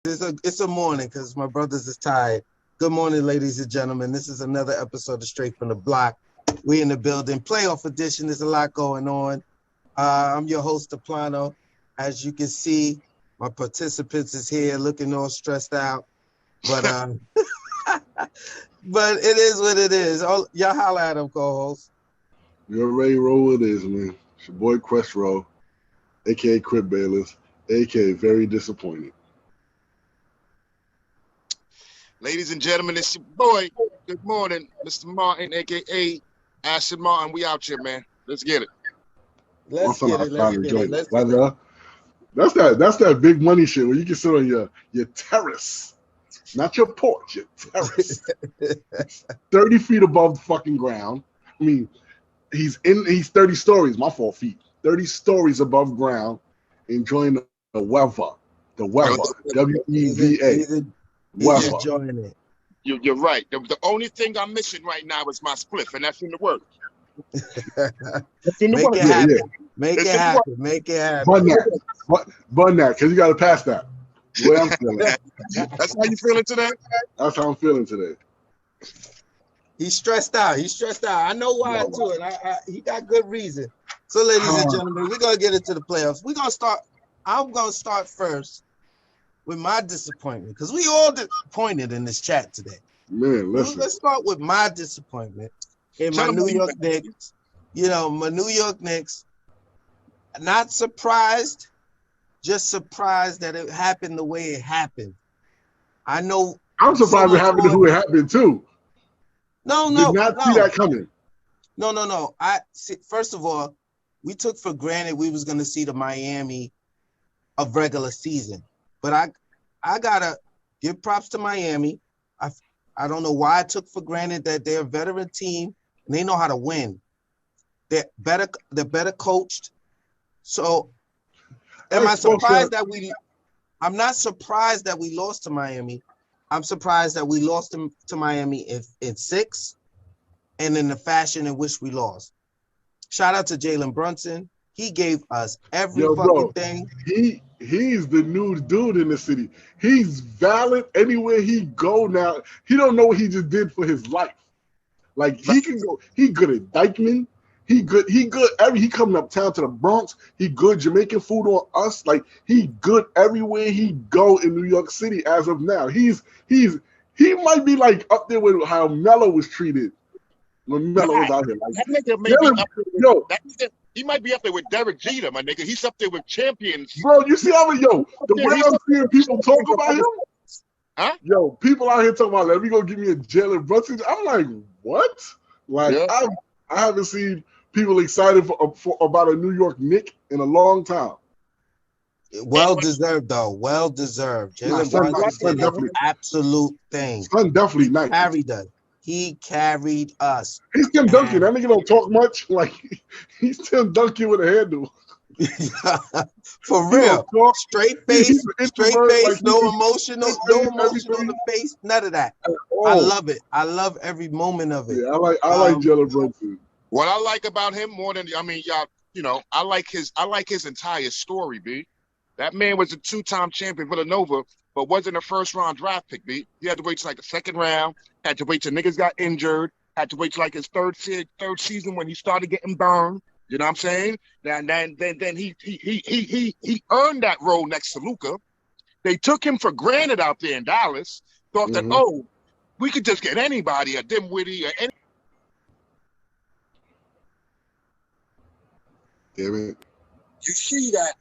It's a morning because my brothers is tired. Good morning, ladies and gentlemen. This is another episode of Straight from the Block. We in the building. Playoff edition. There's a lot going on. I'm your host, Aplano. As you can see, my participants is here looking all stressed out. But but it is what it is. Oh, y'all holla at them, co-host. You already roll with it, man. It's your boy Questro, a.k.a. Crip Bayless, a.k.a. Very Disappointed. Ladies and gentlemen, it's your boy. Good morning, Mr. Martin, a.k.a. Ashton Martin. We out here, man. Let's get it. Let's get it. That's that big money shit where you can sit on your terrace. Not your porch, your terrace. 30 feet above the fucking ground. I mean, he's 30 stories, my 4 feet. 30 stories above ground, enjoying the weather. The weather. W-E-V-A. He's enjoying it. You're right. The only thing I'm missing right now is my spliff, and that's in the work. Make it happen. Make it happen. Make it happen. Bun that, because you got to pass that. The way I'm feeling. That's how you feeling today? That's how I'm feeling today. He's stressed out. I know why too, and he got good reason. So, ladies and gentlemen, we're gonna get into the playoffs. I'm gonna start first with my disappointment because we all disappointed in this chat today. Man, listen. Let's start with my disappointment in my New York Knicks. My New York Knicks. Not surprised, just surprised that it happened the way it happened. I know. I'm surprised it happened to who it happened to. No. Did not see that coming. No. First of all, we took for granted we was going to see the Miami of regular season. But I got to give props to Miami. I don't know why I took for granted that they're a veteran team and they know how to win. They're better coached. So am I surprised that I'm not surprised that we lost to Miami. I'm surprised that we lost to Miami in 6 and in the fashion in which we lost. Shout out to Jalen Brunson. He gave us every thing. He's the new dude in the city. He's valid anywhere he go now. He don't know what he just did for his life. Like he can go. He good at Dykeman. He good. He coming uptown to the Bronx. He good Jamaican food on us. Like he good everywhere he go in New York City as of now. He might be like up there with how Melo was treated when Melo was out here. He might be up there with Derek Jeter, my nigga. He's up there with champions. Bro, you see how the way I'm seeing people talk about him? Huh? Yo, people out here talking about, let me go give me a Jalen Brunson. I'm like, what? Like, I haven't seen people excited for about a New York Knick in a long time. Well deserved, though. Well deserved. Jalen Brunson did an absolute thing. Son definitely nice. Carried us. He carried us. He's Tim Duncan. That nigga don't talk much. Like he's Tim Duncan with a handle. For real. Straight face, like, no emotional in the face, none of that. I love it. I love every moment of it. Yeah, I like Jalen Brunson. What I like about him more than I like his entire story, B. That man was a 2-time champion Villanova, but wasn't a first-round draft pick, B. He had to wait till like the second round, had to wait till niggas got injured, had to wait till like his third season when he started getting burned. You know what I'm saying? Then he earned that role next to Luka. They took him for granted out there in Dallas, thought that, we could just get anybody, a Dimwitty or any. Damn it. You see that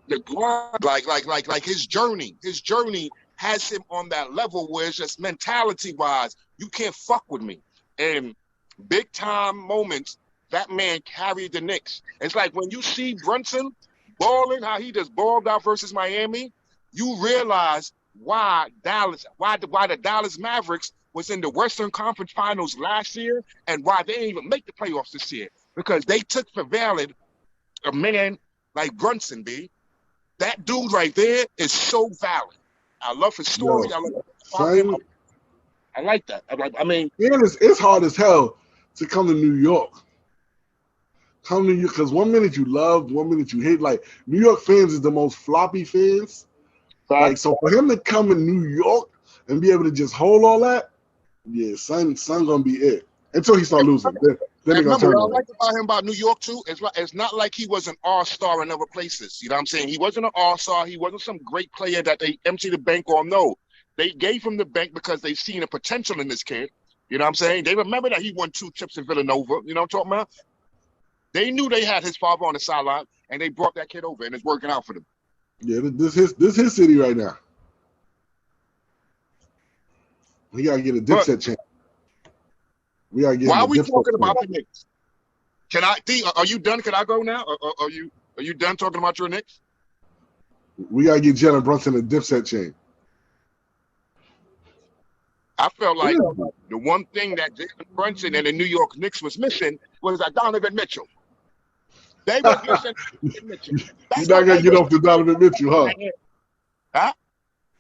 the grind, like his journey has him on that level where it's just mentality-wise, you can't fuck with me. And big-time moments, that man carried the Knicks. It's like when you see Brunson balling, how he just balled out versus Miami, you realize why the Dallas Mavericks was in the Western Conference Finals last year and why they didn't even make the playoffs this year. Because they took for valid a man like Brunson, B. That dude right there is so valid. I love his story. I like that. It's hard as hell to come to New York. Come to you because 1 minute you love, 1 minute you hate. Like New York fans is the most floppy fans Like, so for him to come in New York and be able to just hold all that, yeah, son gonna be it until he start losing. Then they gonna turn what I around. like about him about New York too, it's not like he was an all-star in other places. You know what I'm saying? He wasn't an all-star. He wasn't some great player that they emptied the bank on. No, they gave him the bank because they seen a potential in this kid. You know what I'm saying? They remember that he won 2 chips in Villanova. You know what I'm talking about? They knew they had his father on the sideline, and they brought that kid over, and it's working out for them. Yeah, this his city right now. We gotta get a Dipset chain. We gotta get. Why are we talking about the Knicks? Can I? D, are you done? Can I go now? Or are you done talking about your Knicks? We gotta get Jalen Brunson a Dipset chain. I felt like the one thing that Jalen Brunson and the New York Knicks was missing was that Donovan Mitchell. They were missing Donovan Mitchell. You're not gonna get off the Donovan Mitchell, huh? Huh?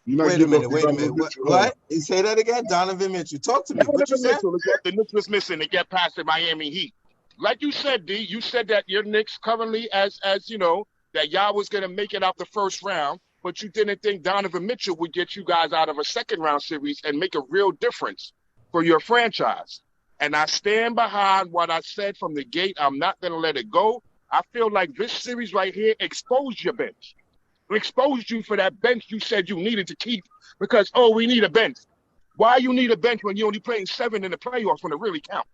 Wait a minute. What? You say that again? Donovan Mitchell. Talk to me. What you said? The Knicks was missing to get past the Miami Heat. Like you said, D, you said that your Knicks currently, as you know, that y'all was going to make it out the first round, but you didn't think Donovan Mitchell would get you guys out of a second-round series and make a real difference for your franchise. And I stand behind what I said from the gate. I'm not going to let it go. I feel like this series right here exposed your bench. Exposed you for that bench you said you needed to keep because, oh, we need a bench. Why you need a bench when you're only playing 7 in the playoffs when it really counts?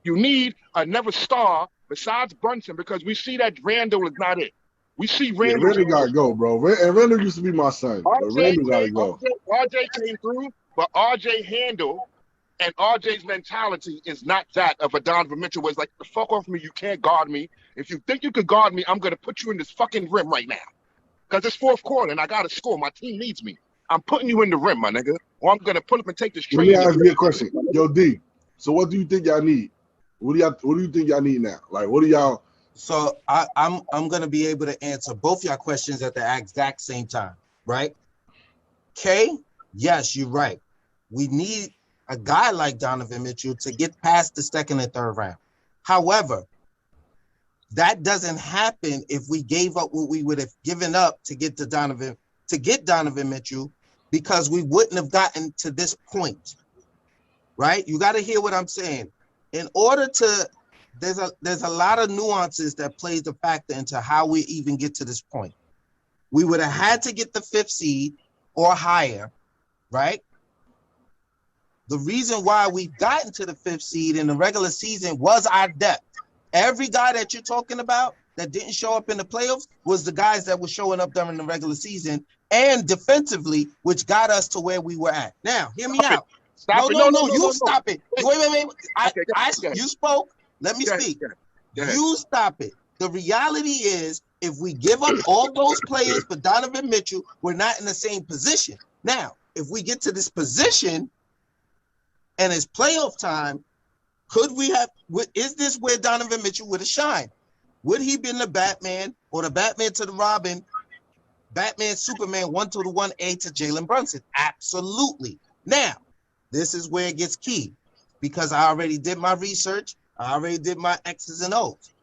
You need another star besides Brunson because we see that Randall is not it. We see Randall. Yeah, Randall gotta go, bro. And Randall used to be my son. Randall gotta go. RJ came through, but RJ handle and RJ's mentality is not that of a Donovan Mitchell. Was like, the fuck off me, you can't guard me. If you think you could guard me, I'm gonna put you in this fucking rim right now. Because it's fourth quarter and I got to score. My team needs me. I'm putting you in the rim, my nigga. Or I'm going to pull up and take this trade. Let me ask you a question. Yo, D, so what do you think y'all need? What do you think y'all need now? Like, what do y'all? So I'm going to be able to answer both y'all questions at the exact same time, right? K, yes, you're right. We need a guy like Donovan Mitchell to get past the second and third round. However, that doesn't happen if we gave up what we would have given up to get Donovan Mitchell, because we wouldn't have gotten to this point, right? You got to hear what I'm saying. In order to, there's a lot of nuances that plays a factor into how we even get to this point. We would have had to get the 5th seed or higher, right? The reason why we've gotten to the 5th seed in the regular season was our depth. Every guy that you're talking about that didn't show up in the playoffs was the guys that were showing up during the regular season and defensively, which got us to where we were at. Now, hear me out. Stop No, stop it. Wait. You spoke. Let me speak. You stop it. The reality is, if we give up all those players for Donovan Mitchell, we're not in the same position. Now, if we get to this position and it's playoff time, is this where Donovan Mitchell would have shined? Would he been the Batman or the Batman to the Robin, Batman, Superman 1-to-1A to Jalen Brunson? Absolutely. Now, this is where it gets key because I already did my research. I already did my X's and O's.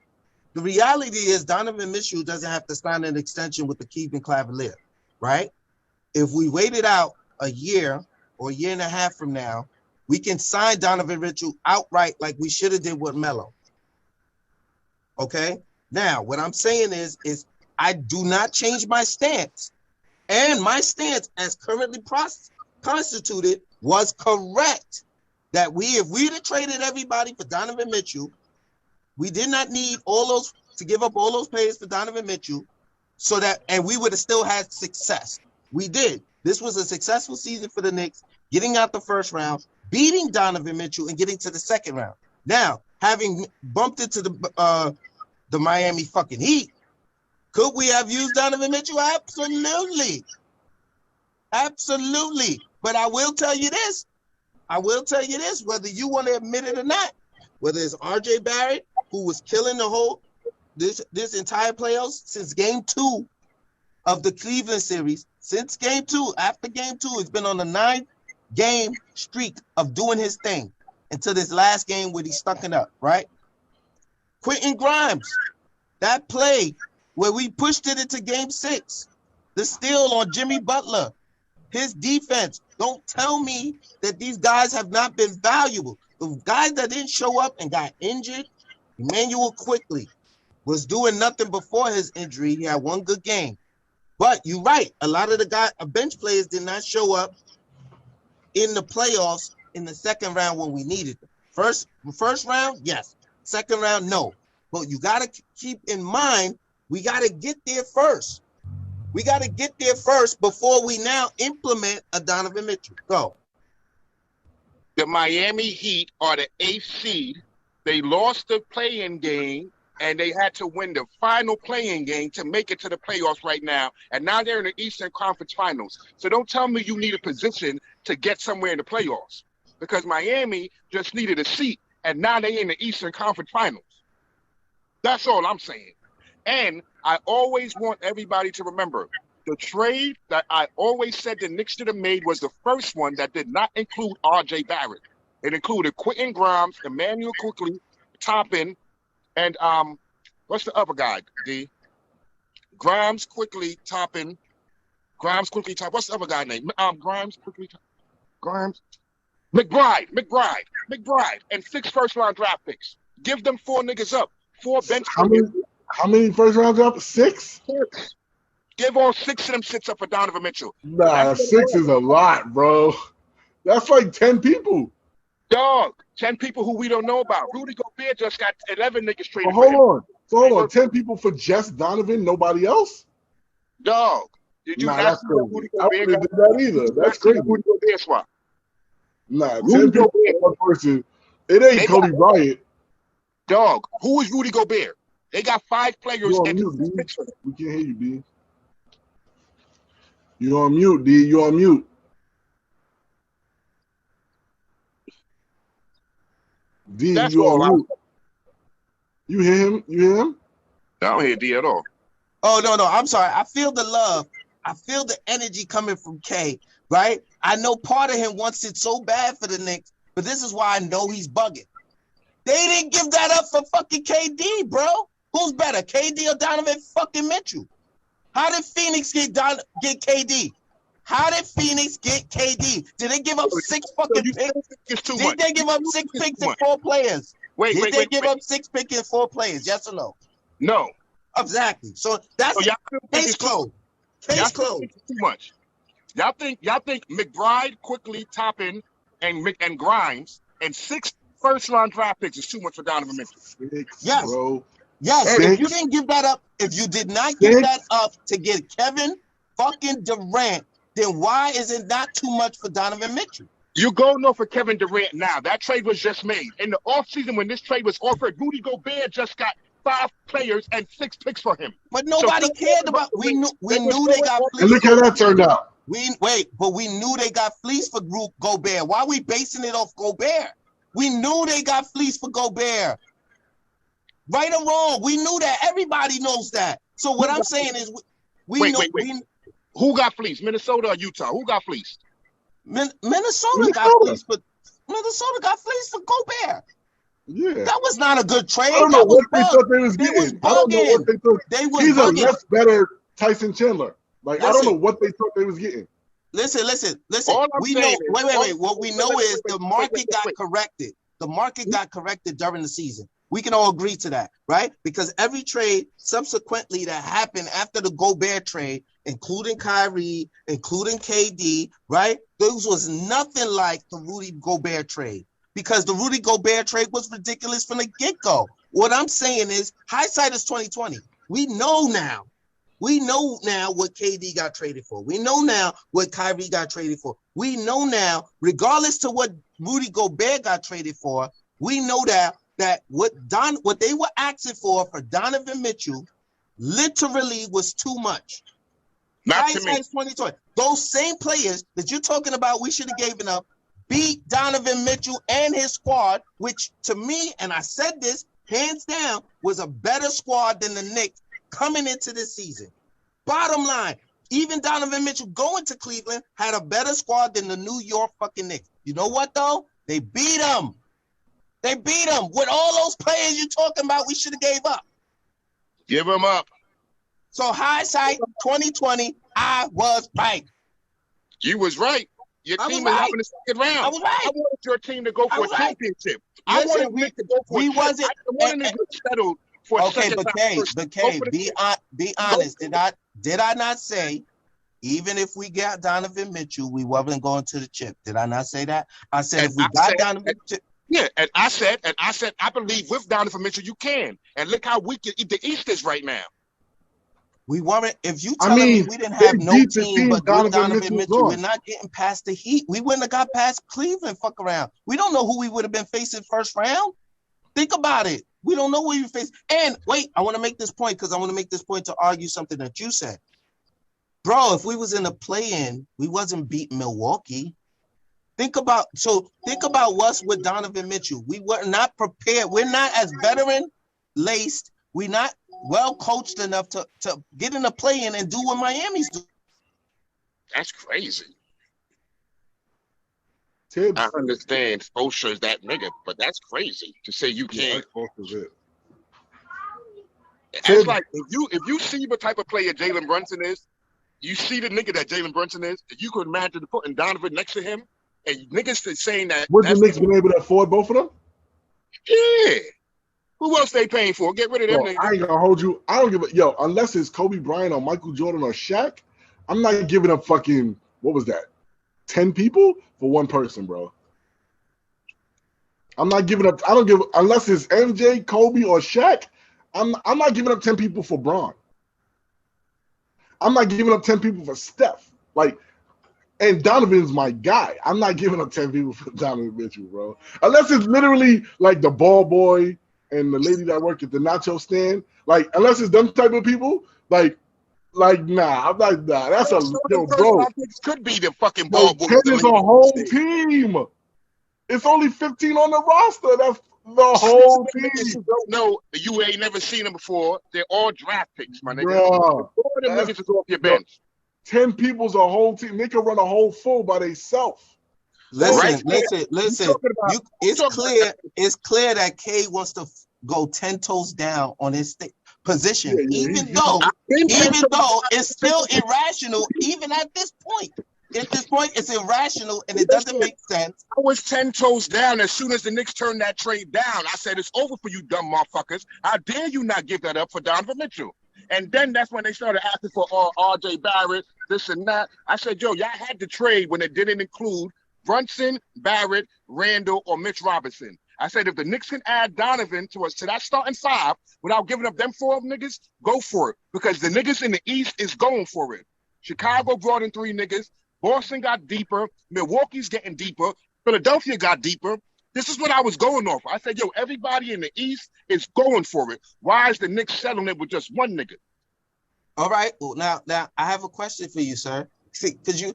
The reality is Donovan Mitchell doesn't have to sign an extension with the Cleveland Cavaliers, right? If we waited out a year or a year and a half from now, we can sign Donovan Mitchell outright like we should have did with Melo. Okay? Now, what I'm saying is I do not change my stance. And my stance as currently constituted was correct. That if we'd have traded everybody for Donovan Mitchell, we did not need to give up all those players for Donovan Mitchell and we would have still had success. We did. This was a successful season for the Knicks, getting out the first round, beating Donovan Mitchell and getting to the second round. Now, having bumped into the Miami fucking Heat, could we have used Donovan Mitchell? Absolutely. Absolutely. But I will tell you this, whether you want to admit it or not, whether it's RJ Barrett, who was killing this entire playoffs since game 2 of the Cleveland series, after game 2, it's been on a 9-game streak of doing his thing until this last game where he's stuck it up, right? Quentin Grimes, that play where we pushed it into game 6, The steal on Jimmy Butler. His defense. Don't tell me that these guys have not been valuable. The guys that didn't show up and got injured, Emmanuel Quickley was doing nothing before his injury. He had one good game. But you're right. A lot of the bench players did not show up in the playoffs in the second round when we needed them. First round, yes. Second round, no. But you got to keep in mind, we got to get there first. We got to get there first before we now implement a Donovan Mitchell. Go. The Miami Heat are the 8th seed. They lost the play-in game, and they had to win the final play-in game to make it to the playoffs right now. And now they're in the Eastern Conference Finals. So don't tell me you need a position to get somewhere in the playoffs, because Miami just needed a seat, and now they're in the Eastern Conference Finals. That's all I'm saying. And I always want everybody to remember, the trade that I always said the Knicks should have made was the first one that did not include R.J. Barrett. It included Quentin Grimes, Emmanuel Quickley, Toppin, and what's the other guy, D? Grimes, Quickley, Toppin. Grimes, Quickley, Toppin. What's the other guy name? Grimes, Quickley, Grimes. McBride, and 6 first-round draft picks. Give them 4 niggas up. 4 bench players. How many first-round draft? 6? 6. Give all 6 of them sits up for Donovan Mitchell. Nah, 6 is a lot, bro. That's like 10 people. Dog, 10 people who we don't know about. Rudy Gobert just got 11 niggas traded. Hold on. 10 people for just Donovan, nobody else? Dog, did you that's know crazy. Rudy I Gobert wouldn't do that either. That's crazy. Rudy Gobert swap? Nah, 10 people for one person. It ain't Kobe Bryant. Dog, who is Rudy Gobert? They got 5 players. You on mute, D. We can't hear you, D. You on mute, D. You on mute. D, That's you all on mute. You hear him? You hear him? I don't hear D at all. Oh, no. I'm sorry. I feel the love. I feel the energy coming from K, right? I know part of him wants it so bad for the Knicks, but this is why I know he's bugging. They didn't give that up for fucking KD, bro. Who's better, KD or Donovan fucking Mitchell? How did Phoenix get KD? How did Phoenix get KD? Did they give up 6 fucking picks? Did they give up 6 picks and 4 players? Did they give up 6 picks and 4 players? Yes or no? No. Exactly. So that's case closed. Case closed. Too much. Y'all think McBride, Quickley, Toppin, and Grimes and 6 first-round draft picks is too much for Donovan Mitchell? Yes. Bro. Yes. If you didn't give that up, if you did not give that up to get Kevin fucking Durant, then why is it not too much for Donovan Mitchell? You go no for Kevin Durant now. That trade was just made. In the offseason when this trade was offered, Rudy Gobert just got 5 players and 6 picks for him. But nobody cared about. We knew they got fleeced. And look how that turned out. But we knew they got fleeced for Gobert. Why are we basing it off Gobert? We knew they got fleeced for Gobert. Right or wrong, we knew that. Everybody knows that. So what I'm saying is, wait. Who got fleeced? Minnesota or Utah? Who got fleeced? Minnesota got fleeced, but Minnesota got fleeced for Gobert. Yeah, that was not a good trade. I don't know what they thought they was getting. I don't know what they thought. He's a less better Tyson Chandler. Like, I don't know what they thought they was getting. Listen. We know. Wait. What we know is the market got corrected. The market got corrected during the season. We can all agree to that, right? Because every trade subsequently that happened after the Gobert trade, including Kyrie, including KD, right? Those was nothing like the Rudy Gobert trade, because the Rudy Gobert trade was ridiculous from the get-go. What I'm saying is, hindsight is 2020. We know now what KD got traded for. We know now what Kyrie got traded for. We know now, regardless to what Rudy Gobert got traded for, we know that what they were asking for Donovan Mitchell literally was too much. Not to me. 2020. Those same players that you're talking about we should have given up beat Donovan Mitchell and his squad, which to me, and I said this, hands down, was a better squad than the Knicks coming into this season. Bottom line, even Donovan Mitchell going to Cleveland had a better squad than the New York fucking Knicks. You know what, though? They beat them. They beat them with all those players you're talking about we should have gave up. Give them up. So hindsight, 2020, I was right. You was right. Your I team was is right. out in the second round. I was right. I wanted your team to go I for a was right. championship. I Listen, wanted Nick to go for we a chip. wasn't- I wanted to get settled for a Okay, second but time Kay, first. but Go Kay, for the be chip. honest. Did I not say, even if we got Donovan Mitchell, we wasn't going to the chip? Did I not say that? I said And if we I got said- Donovan Mitchell, Yeah, and I said, I believe with Donovan Mitchell you can. And look how weak the East is right now. we weren't. If you I telling me mean, we didn't they have no beat the team team but with Donovan Donovan Mitchell's Mitchell, on. we're not getting past the Heat. We wouldn't have got past Cleveland. Fuck around. We don't know who we would have been facing first round. Think about it. We don't know who we face. And wait, I want to make this point because I want to make this point to argue something that you said. Bro, if we was in a play-in, we wasn't beating Milwaukee. Think about what's with Donovan Mitchell. We were not prepared. We're not as veteran laced. We're not well coached enough to get in a play-in and do what Miami's do. That's crazy. Tibbs. I understand Spoelstra's that nigga, but that's crazy to say you Yeah, can't. that's it. It's like if you see what type of player Jalen Brunson is, you see the nigga that Jalen Brunson is. If you could imagine putting Donovan next to him, and niggas saying that. Would the Knicks been able to afford both of them? Yeah. Who else they paying for? Get rid of them Yo, niggas. I ain't gonna hold you. I don't give a yo unless it's Kobe Bryant or Michael Jordan or Shaq. I'm not giving up fucking what was that? 10 people for one person, bro. I'm not giving up. I don't give unless it's MJ, Kobe, or Shaq. I'm not giving up 10 people for Bron. I'm not giving up 10 people for Steph. Like, and Donovan's my guy. I'm not giving up 10 people for Donovan Mitchell, bro. Unless it's literally like the ball boy and the lady that worked at the nacho stand. Like, unless it's them type of people, like nah, I'm like, nah, that's a yo, bro. Could be the fucking No, ball boy. 10 is a whole team. It's only 15 on the roster. That's the whole team. You don't know, you ain't never seen them before. They're all draft picks, my nigga. Bruh, All them niggas is off your bench. 10 people's a whole team. They can run a whole full by themselves. Listen. Talking It's clear that K wants to go 10 toes down on his position, even though it's still irrational. Even at this point, it's irrational and it doesn't make sense. I was 10 toes down as soon as the Knicks turned that trade down. I said, it's over for you dumb motherfuckers. How dare you not give that up for Donovan Mitchell? And then that's when they started asking for R.J. Barrett, this and that. I said, yo, y'all had to trade when it didn't include Brunson, Barrett, Randall, or Mitch Robinson. I said, if the Knicks can add Donovan to that starting five without giving up them 4 niggas, go for it. Because the niggas in the East is going for it. Chicago brought in 3 niggas. Boston got deeper. Milwaukee's getting deeper. Philadelphia got deeper. This is what I was going off. I said, yo, everybody in the East is going for it. Why is the Knicks settling it with just one nigga? All right. Well, now I have a question for you, sir. See, because you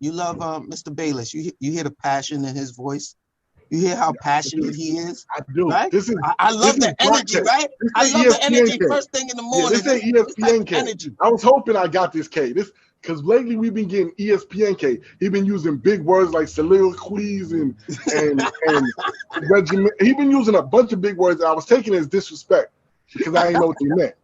love Mr. Bayless. You hear the passion in his voice. You hear how passionate he is. I do. Right? This is I love the energy, right? I love the energy first thing in the morning. This ain't ESPN K. Energy. I was hoping I got this K. This because lately we've been getting ESPN K. He's been using big words like soliloquies and regiment. He's been using a bunch of big words. I was taking it as disrespect because I didn't know what he meant.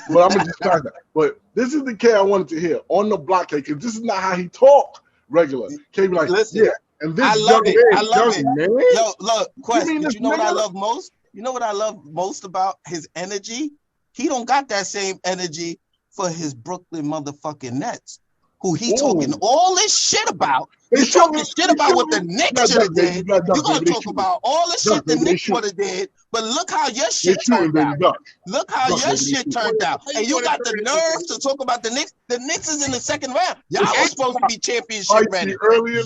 But I'm gonna just try that. But this is the K I wanted to hear on the block K because this is not how he talk regular. K be like, listen, yeah. And this I love it. man, I love it. man. Yo, look, Quest, you know what I nigga? love most? You know what I love most about his energy? He don't got that same energy for his Brooklyn motherfucking Nets, who he talking all this shit about. You talking shit about what the Knicks should have did. You're gonna talk about all the shit the Knicks would have did, but look how your shit turned out. Look how your shit turned out. And you got the nerve to talk about the Knicks. The Knicks is in the second round. Y'all was supposed to be championship ready.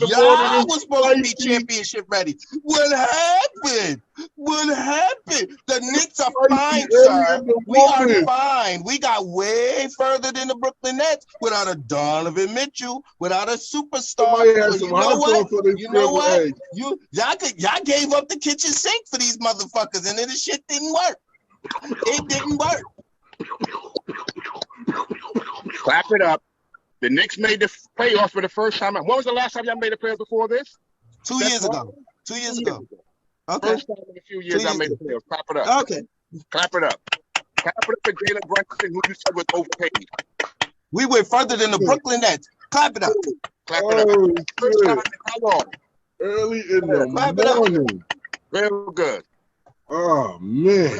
Y'all was supposed to be championship ready. What happened? What happened? The Knicks are fine, sir. We are fine. We got way further than the Brooklyn Nets without a Donovan Mitchell, without a superstar. You know what? You know what? Y'all gave up the kitchen sink for these motherfuckers, and then the shit didn't work. It didn't work. Clap it up. The Knicks made the playoffs for the first time. When was the last time y'all made the playoffs before this? 2 years ago. 2 years ago. Okay. First time in a few years I made the playoffs. Clap it up. Okay. Clap it up. Clap it up for Jalen Brunson, who you said was overpaid. We went further than the Brooklyn Nets. Clap it up. Clap it up. Oh, First time shit. in how long? Early in the Clap it up. morning. Real good. Oh, man.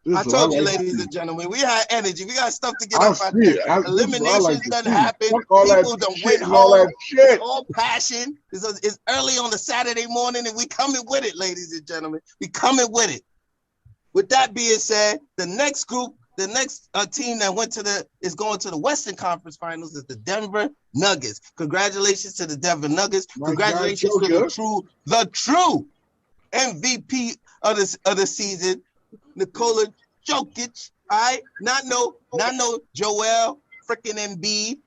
This I is what told you, like to ladies see. and gentlemen, we had energy. We got stuff to get I up out see there. it. This is what I Eliminations like to done see. happen. Fuck all that People done shit went and all home. that shit. All passion. It's early on a Saturday morning, and we coming with it, ladies and gentlemen. We coming with it. With that being said, the next group, the next team that is going to the Western Conference Finals is the Denver Nuggets. Congratulations to the Denver Nuggets. My Congratulations God, to the true MVP of the season, Nikola Jokic. All right, not no Joel freaking Embiid.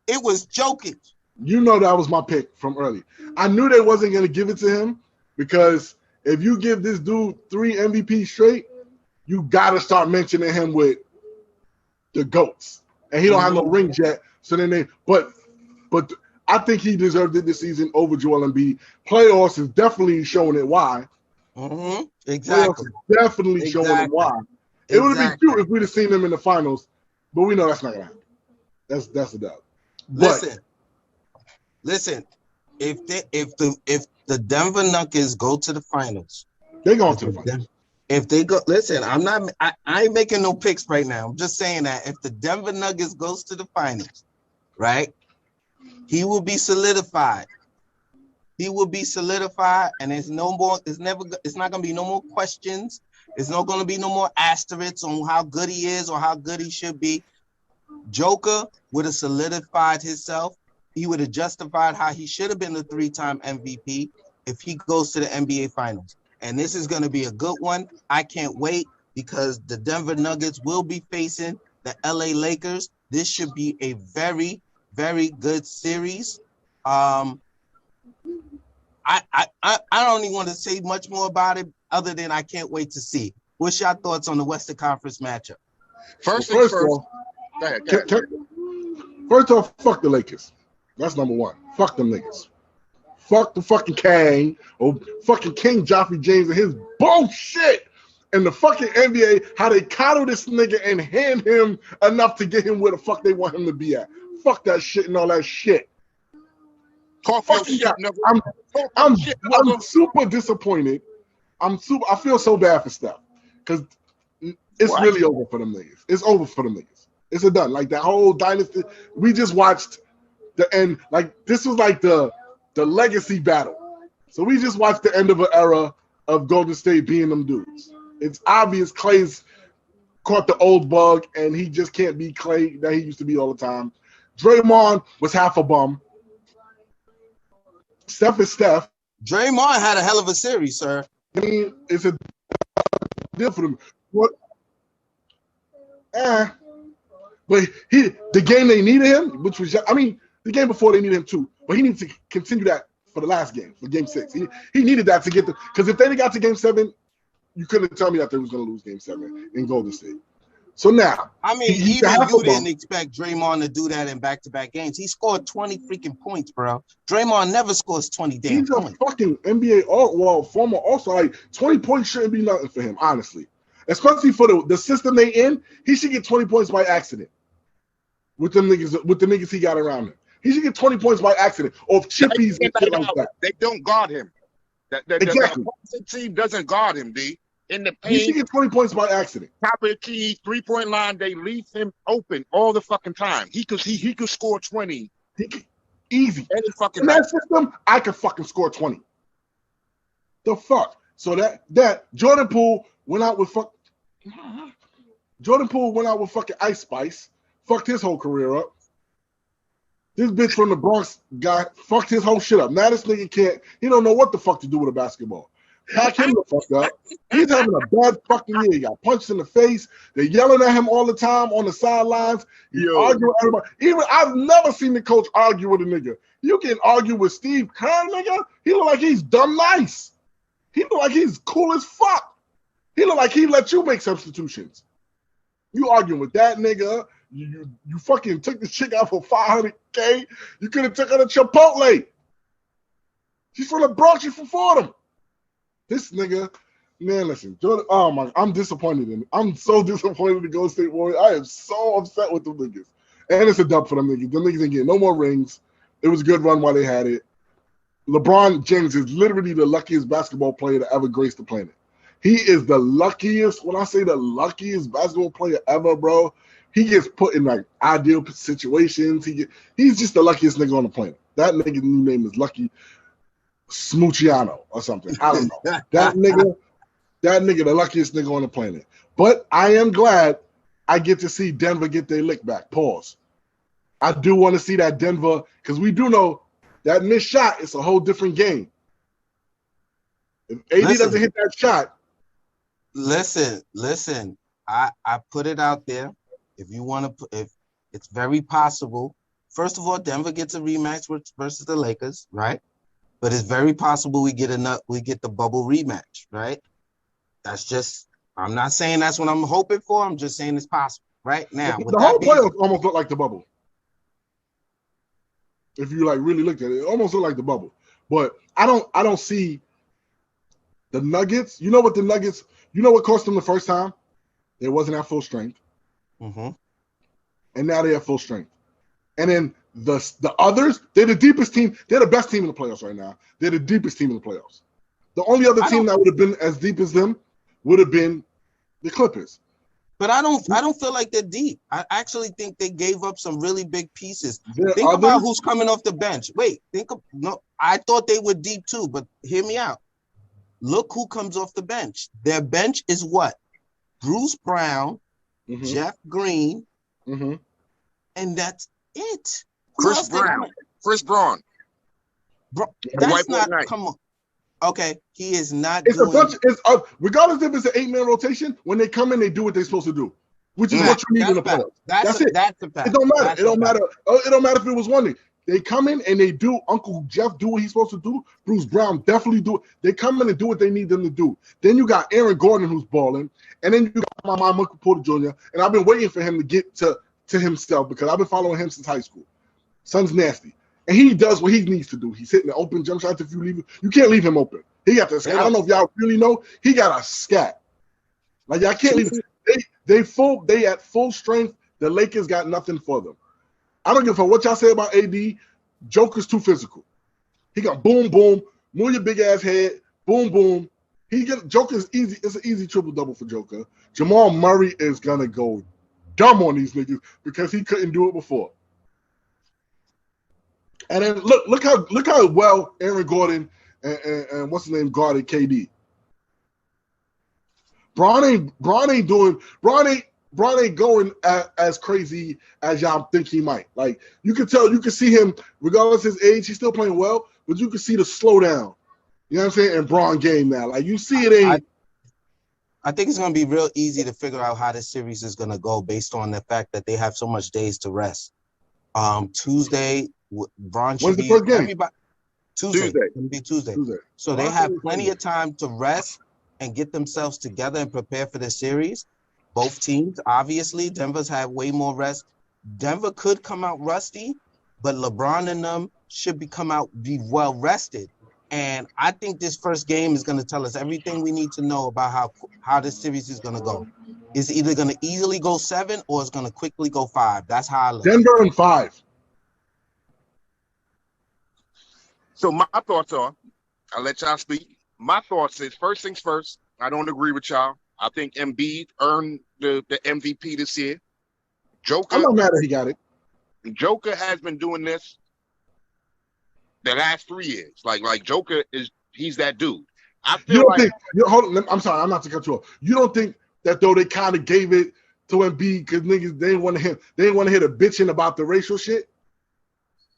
It was Jokic. You know that was my pick from early. I knew they wasn't going to give it to him because if you give this dude 3 MVP straight, you got to start mentioning him with the GOATs. And he don't have no rings yet. So then but I think he deserved it this season over Joel Embiid. Playoffs is definitely showing it why. Mm-hmm. Exactly. Playoffs is definitely showing it why. It would have been cute if we'd have seen them in the finals, but we know that's not going to happen. That's a doubt. Listen. If the Denver Nuggets go to the finals, they're going to the finals. If they go, listen, I ain't making no picks right now. I'm just saying that if the Denver Nuggets goes to the finals, right, he will be solidified. He will be solidified, and it's not going to be no more questions. It's not going to be no more asterisks on how good he is or how good he should be. Joker would have solidified himself. He would have justified how he should have been the 3-time MVP if he goes to the NBA Finals. And this is going to be a good one. I can't wait because the Denver Nuggets will be facing the LA Lakers. This should be a very, very good series. I don't even want to say much more about it other than I can't wait to see. What's your thoughts on the Western Conference matchup? First off, fuck the Lakers. That's number one. Fuck them niggas. Fuck the fucking Kang or fucking King Joffrey James and his bullshit. And the fucking NBA, how they coddle this nigga and hand him enough to get him where the fuck they want him to be at. Fuck that shit and all that shit. I'm super disappointed. I feel so bad for Steph because it's really over for them niggas. It's over for them niggas. It's done. Like that whole dynasty. We just watched the end. Like this was like the legacy battle. So we just watched the end of an era of Golden State being them dudes. It's obvious Clay's caught the old bug and he just can't be Clay that he used to be all the time. Draymond was half a bum. Steph is Steph. Draymond had a hell of a series, sir. I mean, it's a deal for them. What? But the game they needed him, which was, I mean, the game before they needed him too, but he needs to continue that for the last game, for game 6. He needed that to get the, because if they got to game 7, you couldn't tell me that they was going to lose game 7 in Golden State. So now, I mean, even you didn't expect Draymond to do that in back-to-back games. He scored 20 freaking points, bro. Draymond never scores 20 damn points. He's a fucking NBA former also. Like 20 points shouldn't be nothing for him, honestly. Especially for the system they in, he should get 20 points by accident. With the niggas he got around him. He should get 20 points by accident or chippies and shit like that. They don't guard him. Exactly. The team doesn't guard him, D. In the paint, he should get 20 points by accident. Top of the key, 3-point line, they leave him open all the fucking time. He could score 20. Easy. Any fucking in that system, I could fucking score 20. The fuck? So that Jordan Poole went out with fucking Ice Spice, fucked his whole career up. This bitch from the Bronx guy fucked his whole shit up. Now this nigga he don't know what the fuck to do with a basketball. Pack him the fuck up. He's having a bad fucking year. He got punched in the face. They're yelling at him all the time on the sidelines. He's arguing with everybody. Even I've never seen the coach argue with a nigga. You can argue with Steve Kerr, nigga. He look like he's dumb nice. He look like he's cool as fuck. He look like he let you make substitutions. You arguing with that nigga. You fucking took the chick out for $500K. You could have took her to Chipotle. She's from the Bronx. She's from Fordham. This nigga, man, listen, Jordan. Oh my, I'm disappointed in him. I'm so disappointed in the Golden State Warriors. I am so upset with them niggas. And it's a dub for them niggas. Them niggas didn't get no more rings. It was a good run while they had it. LeBron James is literally the luckiest basketball player to ever grace the planet. He is the luckiest, when I say the luckiest basketball player ever, bro, he gets put in like ideal situations. He's just the luckiest nigga on the planet. That nigga's new name is Lucky Smoochiano or something. I don't know. That nigga, the luckiest nigga on the planet. But I am glad I get to see Denver get their lick back. Pause. I do want to see that Denver, because we do know that missed shot is a whole different game. If AD doesn't hit that shot. Listen. I put it out there. If you want to, if it's very possible. First of all, Denver gets a rematch versus the Lakers, right? But it's very possible we get the bubble rematch, right? That's just, I'm not saying that's what I'm hoping for. I'm just saying it's possible, right? Now, the whole playoffs almost look like the bubble. If you like really looked at it, it almost looked like the bubble. But I don't see the Nuggets. You know what cost them the first time? They wasn't at full strength. Mm-hmm. And now they're at full strength. And then the others, they're the deepest team. They're the best team in the playoffs right now. They're the deepest team in the playoffs. The only other team that would have been as deep as them would have been the Clippers. But I don't feel like they're deep. I actually think they gave up some really big pieces. Think about who's coming off the bench. I thought they were deep too, but hear me out. Look who comes off the bench. Their bench is what? Bruce Brown, Jeff Green, and that's it. Chris Braun. That's not, come on. Okay, he is not it's doing... regardless if it's an 8-man rotation, when they come in, they do what they're supposed to do, which is what you need in the playoffs. That's it. That's the fact. It don't matter. It don't matter if it was one thing. They come in and they do. Uncle Jeff do what he's supposed to do. Bruce Brown definitely do it. They come in and do what they need them to do. Then you got Aaron Gordon who's balling, and then you got my man Michael Porter Jr. And I've been waiting for him to get to himself because I've been following him since high school. Son's nasty. And he does what he needs to do. He's hitting the open jump shots. If you leave, you can't leave him open. He got this. I don't know if y'all really know. He got a scat. Like y'all can't leave. They at full strength. The Lakers got nothing for them. I don't give a fuck what y'all say about AD. Joker's too physical. He got boom boom. Move your big ass head. Boom boom. Joker's easy. It's an easy triple double for Joker. Jamal Murray is gonna go dumb on these niggas because he couldn't do it before. And then look how well Aaron Gordon and what's his name guarded KD. Braun ain't going as crazy as y'all think he might. Like you can see him, regardless of his age, he's still playing well, but you can see the slowdown. You know what I'm saying? In Braun game now. Like you see it ain't. I think it's gonna be real easy to figure out how this series is gonna go based on the fact that they have so much days to rest. Tuesday. Braun should be everybody. Tuesday. It's gonna be Tuesday. So they have plenty of time to rest and get themselves together and prepare for the series. Both teams, obviously, Denver's had way more rest. Denver could come out rusty, but LeBron and them should be well rested. And I think this first game is going to tell us everything we need to know about how this series is going to go. It's either going to easily go 7 or it's going to quickly go 5. That's how I look. Denver and 5. So my thoughts are, I'll let y'all speak. My thoughts is, first things first, I don't agree with y'all. I think Embiid earned the MVP this year. Joker, I'm not mad that he got it. Joker has been doing this the last 3 years. Like Joker he's that dude. I feel hold on, I'm sorry, I'm not to cut you off. You don't think that though they kind of gave it to Embiid because niggas they didn't want to hear the bitching about the racial shit?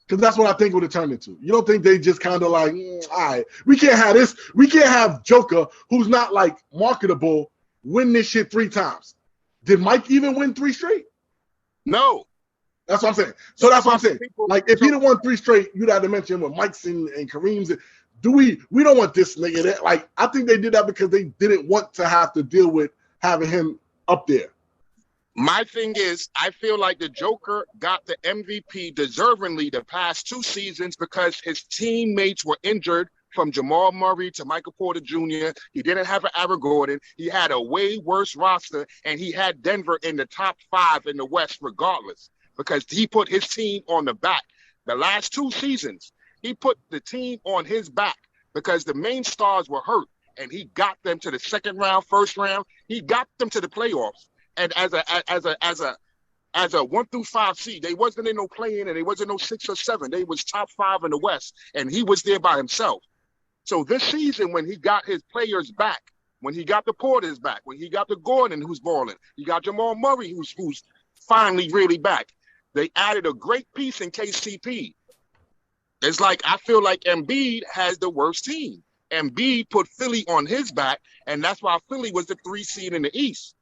Because that's what I think it would have turned into. You don't think they just kind of like, all right, we can't have this. We can't have Joker, who's not like marketable, win this shit 3 times. Did Mike even win 3 straight? No. That's what I'm saying. So that's what I'm saying. Like if he'd have won 3 straight, you'd have to mention with Mike's and Kareem's. We don't want this nigga that. Like I think they did that because they didn't want to have to deal with having him up there. My thing is, I feel like the Joker got the MVP deservingly the past 2 seasons because his teammates were injured, from Jamal Murray to Michael Porter Jr. He didn't have an Aaron Gordon. He had a way worse roster, and he had Denver in the top 5 in the West regardless. because he put his team on the back. The last 2 seasons, he put the team on his back because the main stars were hurt, and he got them to the second round, first round. He got them to the playoffs, and as a 1 through 5 seed, they wasn't in no play-in, and they wasn't no 6 or 7. They was top 5 in the West, and he was there by himself. So this season, when he got his players back, when he got the Porters back, when he got the Gordon who's balling, he got Jamal Murray who's finally really back. They added a great piece in KCP. It's like I feel like Embiid has the worst team. Embiid put Philly on his back, and that's why Philly was the 3 seed in the East.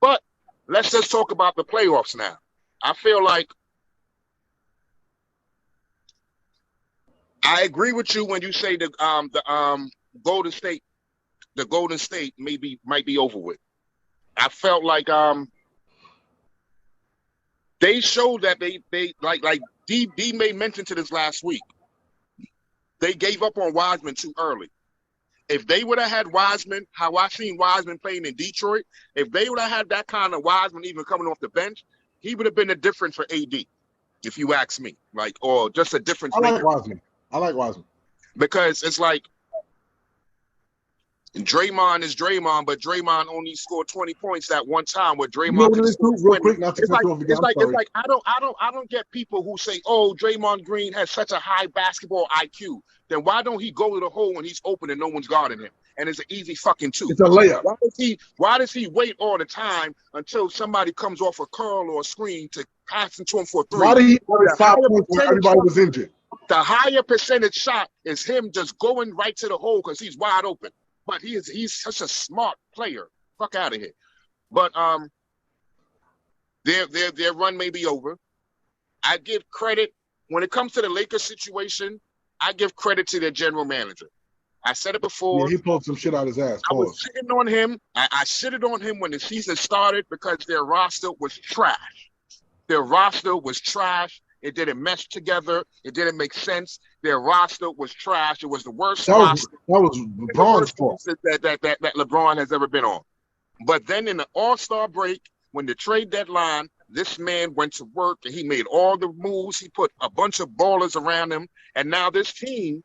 But let's just talk about the playoffs now. I feel like I agree with you when you say the Golden State might be over with. I felt like they showed that they like D made mention to this last week. They gave up on Wiseman too early. If they would have had Wiseman, how I seen Wiseman playing in Detroit, if they would have had that kind of Wiseman even coming off the bench, he would have been a difference for AD, if you ask me. Like, or just a difference maker. I like Wiseman. Because it's like Draymond is Draymond, but Draymond only scored 20 points that one time where Draymond real quick, not to cut you off again. It's like I don't get people who say, "Oh, Draymond Green has such a high basketball IQ." Then why don't he go to the hole when he's open and no one's guarding him? And it's an easy fucking 2. It's a layup. Why does he wait all the time until somebody comes off a curl or a screen to pass into him for a 3? Why did he have 5 points when everybody was injured? The higher percentage shot is him just going right to the hole because he's wide open. But he's such a smart player. Fuck out of here. But their run may be over. I give credit when it comes to the Lakers situation. I give credit to their general manager. I said it before. Yeah, he pulled some shit out his ass. I was shitting on him. I shitted on him when the season started because their roster was trash. Their roster was trash. It didn't mesh together. It didn't make sense. Their roster was trash. It was the worst roster. That was LeBron's fault. That LeBron has ever been on. But then in the All-Star break, when the trade deadline, this man went to work and he made all the moves. He put a bunch of ballers around him. And now this team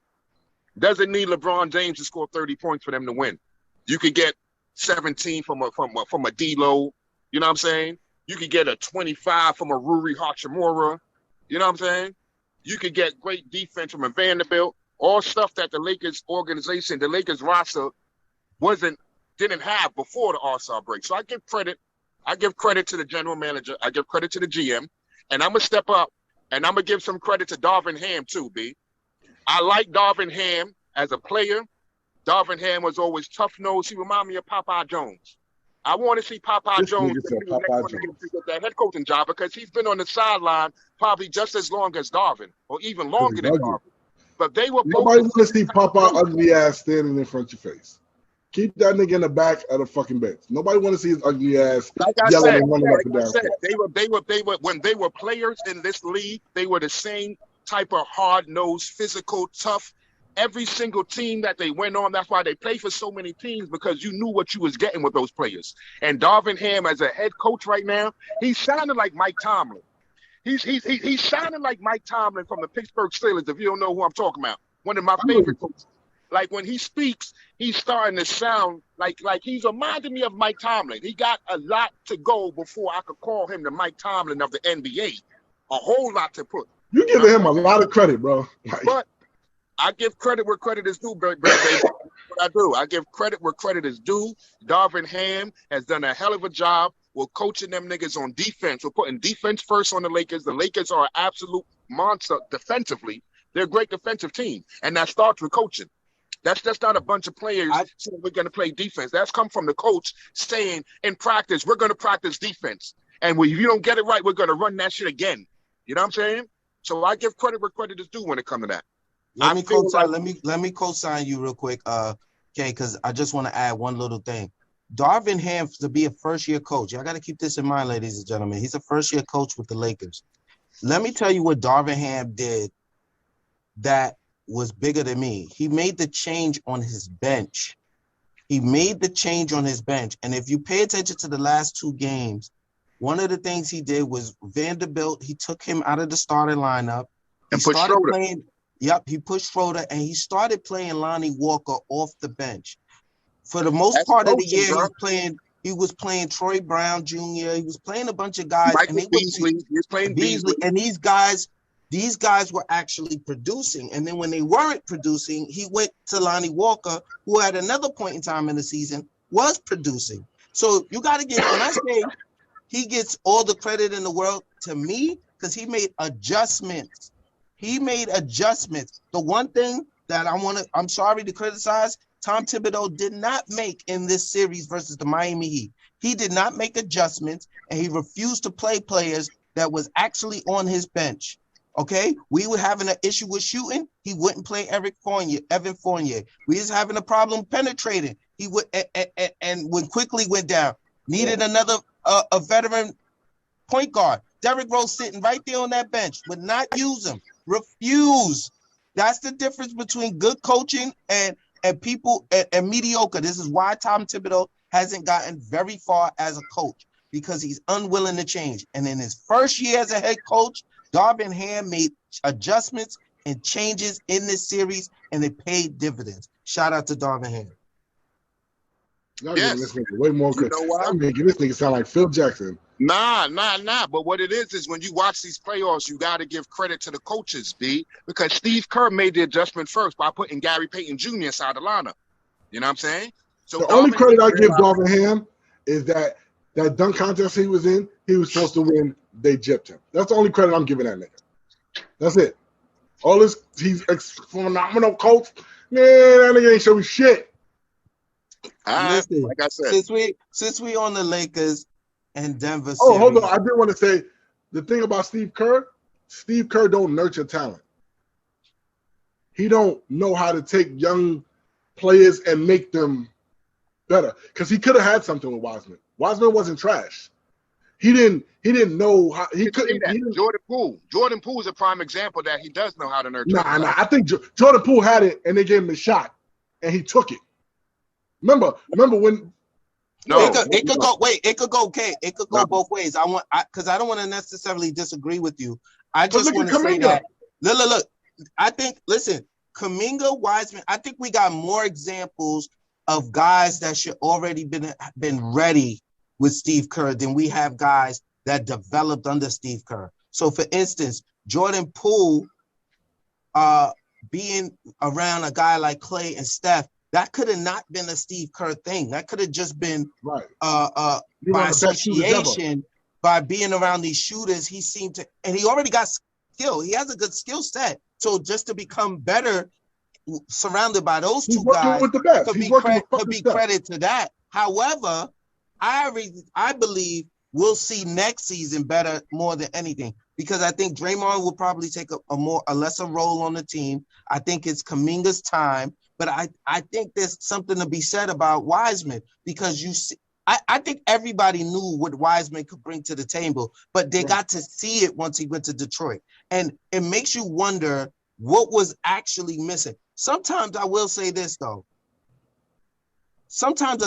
doesn't need LeBron James to score 30 points for them to win. You could get 17 from a D-Lo. You know what I'm saying? You could get a 25 from a Rui Hachimura. You know what I'm saying? You could get great defense from a Vanderbilt. All stuff that the Lakers organization, the Lakers roster didn't have before the All-Star break. So I give credit. I give credit to the general manager. I give credit to the GM. And I'm going to step up and I'm going to give some credit to Darvin Ham too, B. I like Darvin Ham as a player. Darvin Ham was always tough-nosed. He reminded me of Popeye Jones. I want to see Popeye Jones get that head coaching job because he's been on the sideline probably just as long as Darvin or even longer than Darvin. But they were nobody want to see Popeye ugly ass standing in front of your face. Keep that nigga in the back of the fucking bench. Nobody want to see his ugly ass yelling and running up and down. They were when they were players in this league, they were the same type of hard-nosed, physical, tough. Every single team that they went on, that's why they play for so many teams, because you knew what you was getting with those players. And Darvin Ham, as a head coach right now, he's sounding like Mike Tomlin. He's sounding like Mike Tomlin from the Pittsburgh Steelers, if you don't know who I'm talking about. One of my favorite coaches. Like when he speaks, he's starting to sound like he's reminding me of Mike Tomlin. He got a lot to go before I could call him the Mike Tomlin of the NBA. A whole lot to put. You giving him a lot of credit, bro. But I give credit where credit is due, baby. What I do, I give credit where credit is due. Darvin Ham has done a hell of a job with coaching them niggas on defense. We're putting defense first on the Lakers. The Lakers are an absolute monster defensively. They're a great defensive team, and that starts with coaching. That's just not a bunch of players saying we're going to play defense. That's come from the coach saying in practice, we're going to practice defense. And if you don't get it right, we're going to run that shit again. You know what I'm saying? So I give credit where credit is due when it comes to that. Let me co-sign you real quick, okay, because I just want to add one little thing. Darvin Ham, to be a first-year coach, y'all got to keep this in mind, ladies and gentlemen. He's a first-year coach with the Lakers. Let me tell you what Darvin Ham did that was bigger than me. He made the change on his bench. And if you pay attention to the last 2 games, one of the things he did was Vanderbilt. He took him out of the starting lineup and put Schroeder. He pushed Schroeder, and he started playing Lonnie Walker off the bench. For the most That's part of the coaching, year, bro. he was playing Troy Brown Jr. He was playing a bunch of guys. Michael Beasley. He was playing Beasley. And these guys were actually producing. And then when they weren't producing, he went to Lonnie Walker, who at another point in time in the season was producing. So you got to get, when I say he gets all the credit in the world, to me, because he made adjustments. The one thing that I'm sorry to criticize, Tom Thibodeau did not make in this series versus the Miami Heat. He did not make adjustments, and he refused to play players that was actually on his bench. Okay, we were having an issue with shooting. He wouldn't play Evan Fournier. We was having a problem penetrating. He would, and when quickly went down, needed another a veteran point guard. Derrick Rose sitting right there on that bench, would not use him. Refuse. That's the difference between good coaching and people and mediocre. This is why Tom Thibodeau hasn't gotten very far as a coach, because he's unwilling to change. And in his first year as a head coach, Darvin Ham made adjustments and changes in this series, and they paid dividends. Shout out to Darvin Ham. Y'all giving this nigga way more credit. I'm making this nigga sound like Phil Jackson. Nah. But what it is when you watch these playoffs, you got to give credit to the coaches, B, because Steve Kerr made the adjustment first by putting Gary Payton Jr. inside the lineup. You know what I'm saying? So the only credit I give Darvin Ham is that dunk contest he was in, he was supposed to win. They gypped him. That's the only credit I'm giving that nigga. That's it. All this, he's a phenomenal coach. Man, that nigga ain't show me shit. Listen, like I said, since we on the Lakers and Denver. Oh, hold on. I did want to say the thing about Steve Kerr don't nurture talent. He don't know how to take young players and make them better. Because he could have had something with Wiseman. Wiseman wasn't trash. He didn't know how he couldn't. Jordan Poole is a prime example that he does know how to nurture. Nah. I think Jordan Poole had it and they gave him a shot and he took it. Remember when? No, it could go. Wait, it could go. Okay, it could go both ways. Because I don't want to necessarily disagree with you. I just want to say that. Look. I think. Listen, Kuminga, Wiseman. I think we got more examples of guys that should already been ready with Steve Kerr than we have guys that developed under Steve Kerr. So, for instance, Jordan Poole, being around a guy like Clay and Steph. That could have not been a Steve Kerr thing. That could have just been by association, by being around these shooters. He seemed to, and he already got skill. He has a good skill set. So just to become better, surrounded by those two guys, could be credit to that. However, I believe we'll see next season better more than anything, because I think Draymond will probably take a lesser role on the team. I think it's Kuminga's time. But I think there's something to be said about Wiseman, because you see, I think everybody knew what Wiseman could bring to the table, but they got to see it once he went to Detroit. And it makes you wonder what was actually missing. Sometimes I will say this, though. Sometimes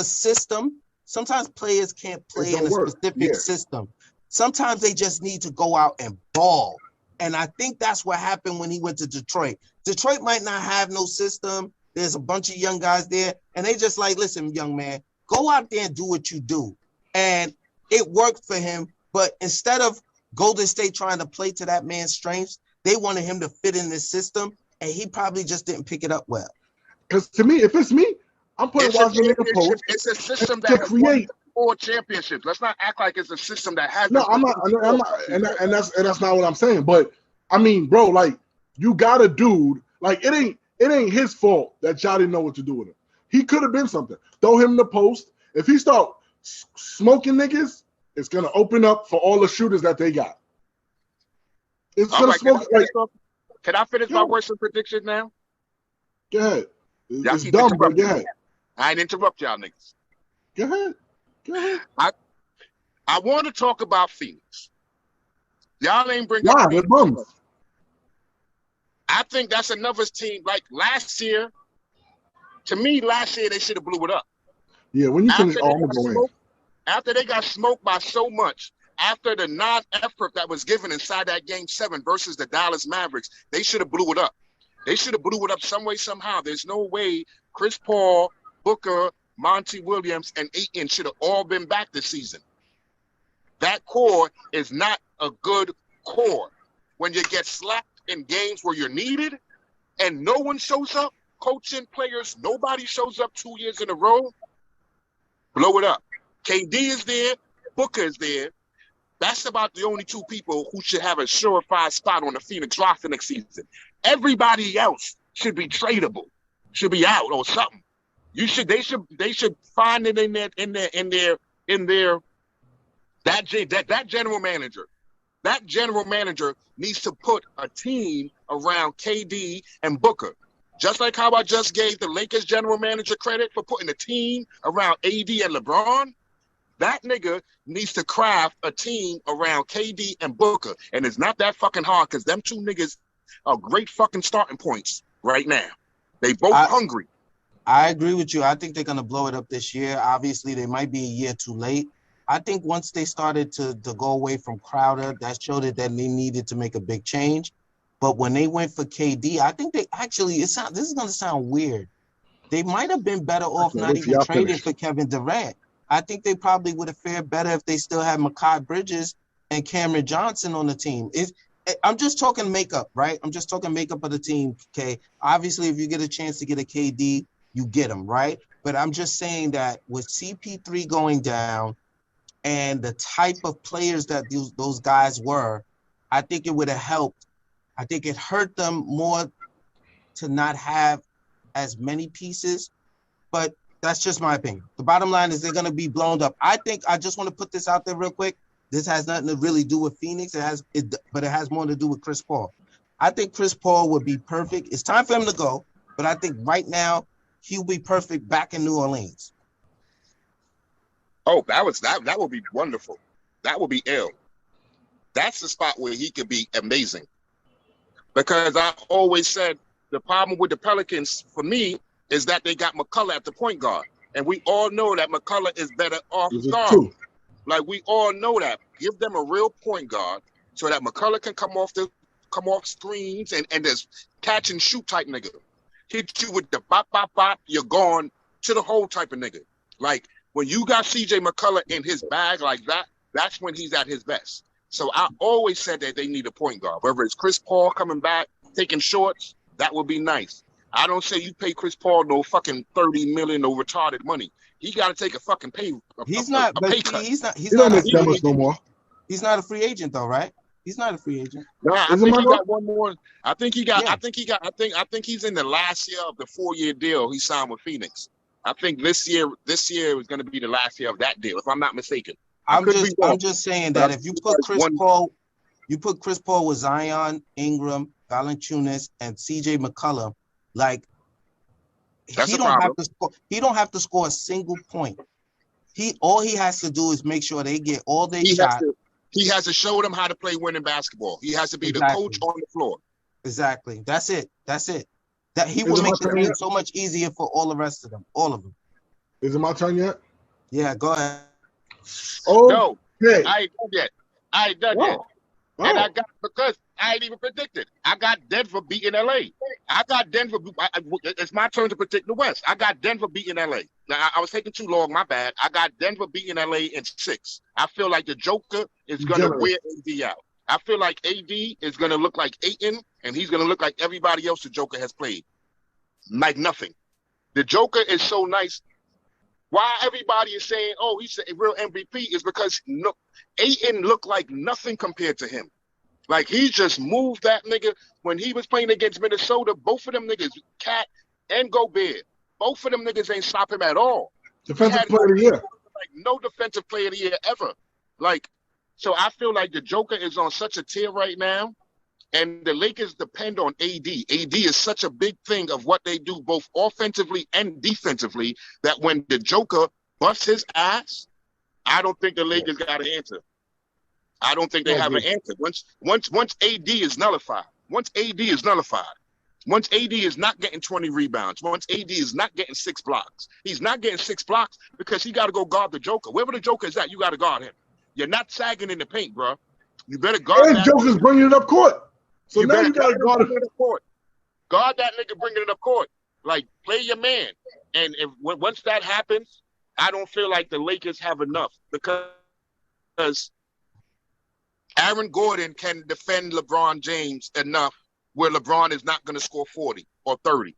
sometimes players can't play in a specific system. Sometimes they just need to go out and ball. And I think that's what happened when he went to Detroit. Detroit might not have no system. There's a bunch of young guys there, and they just like, listen, young man, go out there and do what you do. And it worked for him, but instead of Golden State trying to play to that man's strengths, they wanted him to fit in this system, and he probably just didn't pick it up well. Because to me, if it's me, I'm putting Wiseman in the post. It's a system that create 4 championships. Let's not act like it's a system that has. No, I'm not, and that's not what I'm saying. But I mean, bro, like you got a dude, like it ain't his fault that y'all didn't know what to do with him. He could have been something. Throw him in the post. If he start smoking niggas, it's gonna open up for all the shooters that they got. It's gonna smoke. Can I finish my worst prediction now? Go ahead. It's dumb, but go ahead. I ain't interrupt y'all niggas. Go ahead. I want to talk about Phoenix. Y'all ain't bring up Phoenix. Bums. I think that's another team. Like last year, to me, they should have blew it up. Yeah, when you finish, after they got smoked by so much, after the non-effort that was given inside that Game 7 versus the Dallas Mavericks, they should have blew it up. They should have blew it up some way, somehow. There's no way Chris Paul, Booker, Monty Williams, and Ayton should have all been back this season. That core is not a good core. When you get slapped in games where you're needed and no one shows up, coaching players, nobody shows up 2 years in a row, blow it up. KD is there, Booker is there. That's about the only two people who should have a surefire spot on the Phoenix roster next season. Everybody else should be tradable, should be out or something. They should find it in their that general manager. That general manager needs to put a team around KD and Booker. Just like how I just gave the Lakers general manager credit for putting a team around AD and LeBron, that nigga needs to craft a team around KD and Booker. And it's not that fucking hard because them two niggas are great fucking starting points right now. They both hungry. I agree with you. I think they're going to blow it up this year. Obviously, they might be a year too late. I think once they started to go away from Crowder, that showed that they needed to make a big change. But when they went for KD, I think they actually, this is going to sound weird. They might have been better off not even trading for Kevin Durant. I think they probably would have fared better if they still had Mikal Bridges and Cameron Johnson on the team. I'm just talking makeup, right? I'm just talking makeup of the team, okay? Obviously, if you get a chance to get a KD, you get him, right? But I'm just saying that with CP3 going down and the type of players that those guys were, I think it would have helped. I think it hurt them more to not have as many pieces, but that's just my opinion. The bottom line is they're going to be blown up. I just want to put this out there real quick. This has nothing to really do with Phoenix. But it has more to do with Chris Paul. I think Chris Paul would be perfect. It's time for him to go, but I think right now he'll be perfect back in New Orleans. Oh, that would be wonderful. That would be ill. That's the spot where he could be amazing. Because I always said the problem with the Pelicans for me is that they got McCullough at the point guard. And we all know that McCullough is better off guard. Like, we all know that. Give them a real point guard so that McCullough can come off screens and just catch and shoot type nigga. Hit you with the bop, bop, bop, you're gone to the hole type of nigga. Like, when you got CJ McCullough in his bag like that, that's when he's at his best. So I always said that they need a point guard. Whether it's Chris Paul coming back, taking shorts, that would be nice. I don't say you pay Chris Paul no fucking $30 million no retarded money. He got to take a fucking pay. He's not a free agent though, right? He's not a free agent. No, I think he got one more. I think he's in the last year of the 4-year deal he signed with Phoenix. I think this year is going to be the last year of that deal, if I'm not mistaken. I'm just saying that if you put Chris Paul with Zion, Ingram, Valanciunas, and CJ McCollum, like he don't have to score a single point. All he has to do is make sure they get all their shots. He has to show them how to play winning basketball. He has to be the coach on the floor. Exactly. That's it. That he will make the game so much easier for all the rest of them. All of them. Is it my turn yet? Yeah, go ahead. Oh no, I ain't done yet. Oh. And I got, because I ain't even predicted. I got Denver beating LA. It's my turn to predict the West. I got Denver beating LA. Now, I was taking too long, my bad. I got Denver beating LA in 6. I feel like the Joker is going to wear AD out. I feel like AD is going to look like Ayton, and he's going to look like everybody else the Joker has played. Like nothing. The Joker is so nice. Why everybody is saying, oh, he's a real MVP is because Ayton looked like nothing compared to him. Like, he just moved that nigga. When he was playing against Minnesota, both of them niggas, Cat and Gobert, both of them niggas ain't stop him at all. Defensive player of the year. Like, no defensive player of the year ever. Like, so I feel like the Joker is on such a tier right now, and the Lakers depend on AD. AD is such a big thing of what they do, both offensively and defensively, that when the Joker busts his ass, I don't think the Lakers got an answer. I don't think they have an answer. Once AD is nullified, once AD is not getting 20 rebounds, once AD is not getting 6 blocks, he's not getting 6 blocks because he got to go guard the Joker. Wherever the Joker is at, you got to guard him. You're not sagging in the paint, bro. You better guard And that. Joker's bringing it up court. So now you got to guard it. Guard that nigga bringing it up court. Like, play your man. And once that happens, I don't feel like the Lakers have enough because Aaron Gordon can defend LeBron James enough where LeBron is not going to score 40 or 30.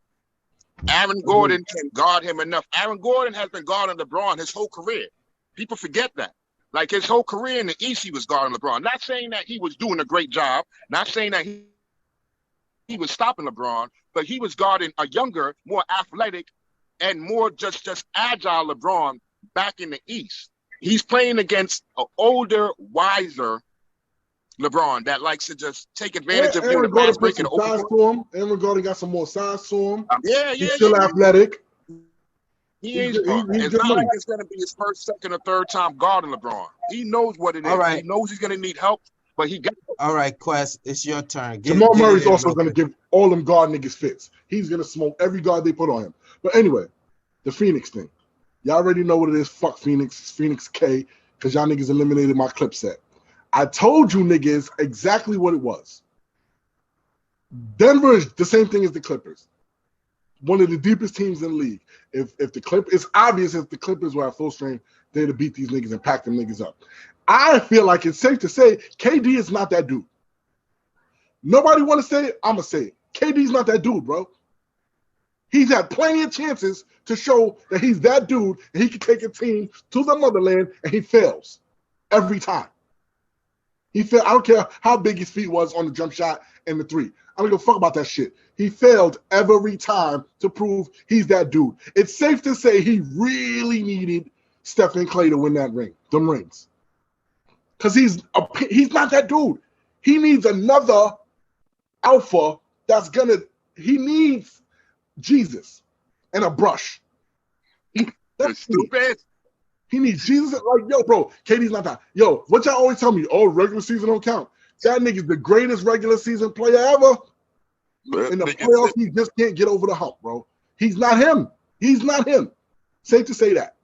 Aaron Gordon can guard him enough. Aaron Gordon has been guarding LeBron his whole career. People forget that. Like, his whole career in the East, he was guarding LeBron. Not saying that he was doing a great job. Not saying that he was stopping LeBron, but he was guarding a younger, more athletic, and more just agile LeBron back in the East. He's playing against an older, wiser LeBron that likes to just take advantage of him. Aaron Gordon put some size to him. Aaron Gordon got some more size to him. He's still athletic. He is. It's not like it's going to be his first, second, or third time guarding LeBron. He knows what it is. All right. He knows he's going to need help, but he got it. All right, Quest, it's your turn. Jamal Murray's also going to give all them guard niggas fits. He's going to smoke every guard they put on him. But anyway, the Phoenix thing. Y'all already know what it is. Fuck Phoenix. It's Phoenix K, because y'all niggas eliminated my clip set. I told you niggas exactly what it was. Denver is the same thing as the Clippers. One of the deepest teams in the league. If the it's obvious if the Clippers were at full strength, they'd have beat these niggas and packed them niggas up. I feel like it's safe to say KD is not that dude. Nobody want to say it? I'm going to say it. KD's not that dude, bro. He's had plenty of chances to show that he's that dude and he can take a team to the motherland, and he fails every time. He failed. I don't care how big his feet was on the jump shot and the three. I don't give a fuck about that shit. He failed every time to prove he's that dude. It's safe to say he really needed Stephen Clay to win that ring, them rings. Because he's not that dude. He needs another alpha that's going to – he needs Jesus and a brush. That's stupid. He needs Jesus. Like, yo, bro, KD's not that. Yo, what y'all always tell me? Oh, regular season don't count. That nigga's the greatest regular season player ever. In the playoffs, he just can't get over the hump, bro. He's not him. He's not him. Safe to say that.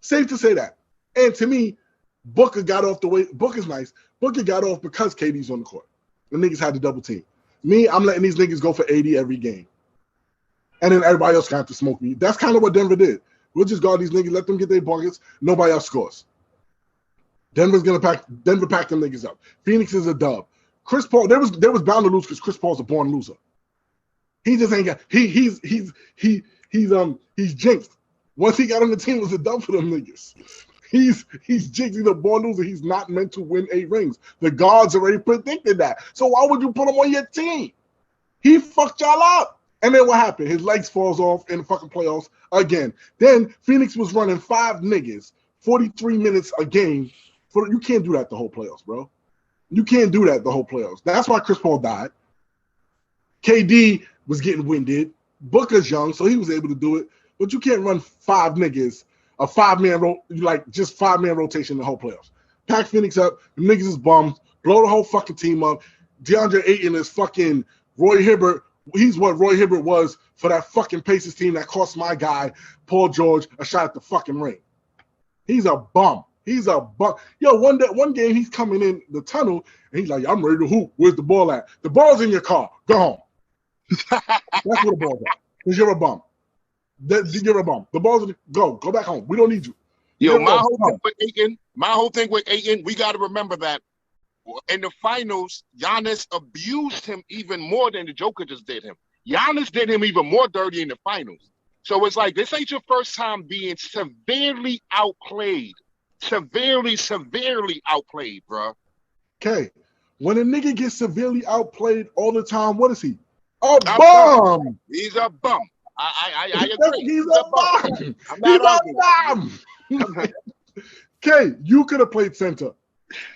Safe to say that. And to me, Booker got off the way. Booker's nice. Booker got off because KD's on the court. The niggas had the double team. Me, I'm letting these niggas go for 80 every game. And then everybody else got to smoke me. That's kind of what Denver did. We'll just guard these niggas, let them get their buckets. Nobody else scores. Denver packed them niggas up. Phoenix is a dub. Chris Paul, they was bound to lose because Chris Paul's a born loser. He just ain't got he's jinxed. Once he got on the team, it was a dub for them niggas. He's jinxed. He's a born loser. He's not meant to win 8 rings. The guards already predicted that. So why would you put him on your team? He fucked y'all up. And then what happened? His legs falls off in the fucking playoffs again. Then Phoenix was running 5 niggas, 43 minutes a game. You can't do that the whole playoffs, bro. You can't do that the whole playoffs. That's why Chris Paul died. KD was getting winded. Booker's young, so he was able to do it. But you can't run 5 niggas, a 5-man just 5-man rotation the whole playoffs. Pack Phoenix up. The niggas is bummed. Blow the whole fucking team up. DeAndre Ayton is fucking Roy Hibbert. He's what Roy Hibbert was for that fucking Pacers team that cost my guy, Paul George, a shot at the fucking ring. He's a bum. He's a bum. Yo, one game he's coming in the tunnel, and he's like, I'm ready to hoop. Where's the ball at? The ball's in your car. Go home. That's where the ball's at. Because you're a bum. You're a bum. The ball's in Go back home. We don't need you. Yo, my whole thing with Ayton, we got to remember that in the finals, Giannis abused him even more than the Joker just did him. Giannis did him even more dirty in the finals. So it's like, this ain't your first time being severely outplayed. Severely outplayed, bro. Okay. When a nigga gets severely outplayed all the time, what is he? A bum. He's a bum. I agree. He's a bum. He's a bum. Okay, you could have played center.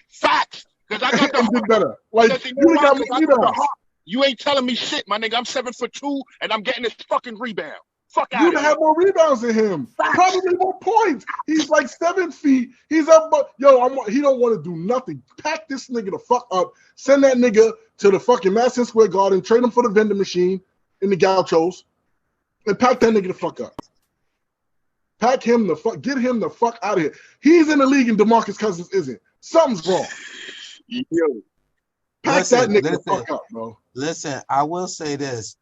Facts. Because I got the did better. Like, you got rebounds. You ain't telling me shit, my nigga. I'm 7'2" and I'm getting this fucking rebound. Fuck out. You'd have more rebounds than him. Facts. Probably more points. He's like 7 feet. He's up. He don't want to do nothing. Pack this nigga the fuck up. Send that nigga to the fucking Madison Square Garden. Trade him for the vending machine in the Gauchos. And pack that nigga the fuck up. Pack him the fuck. Get him the fuck out of here. He's in the league and DeMarcus Cousins isn't. Something's wrong. Yo, Pack that nigga the fuck up, bro. Listen, I will say this.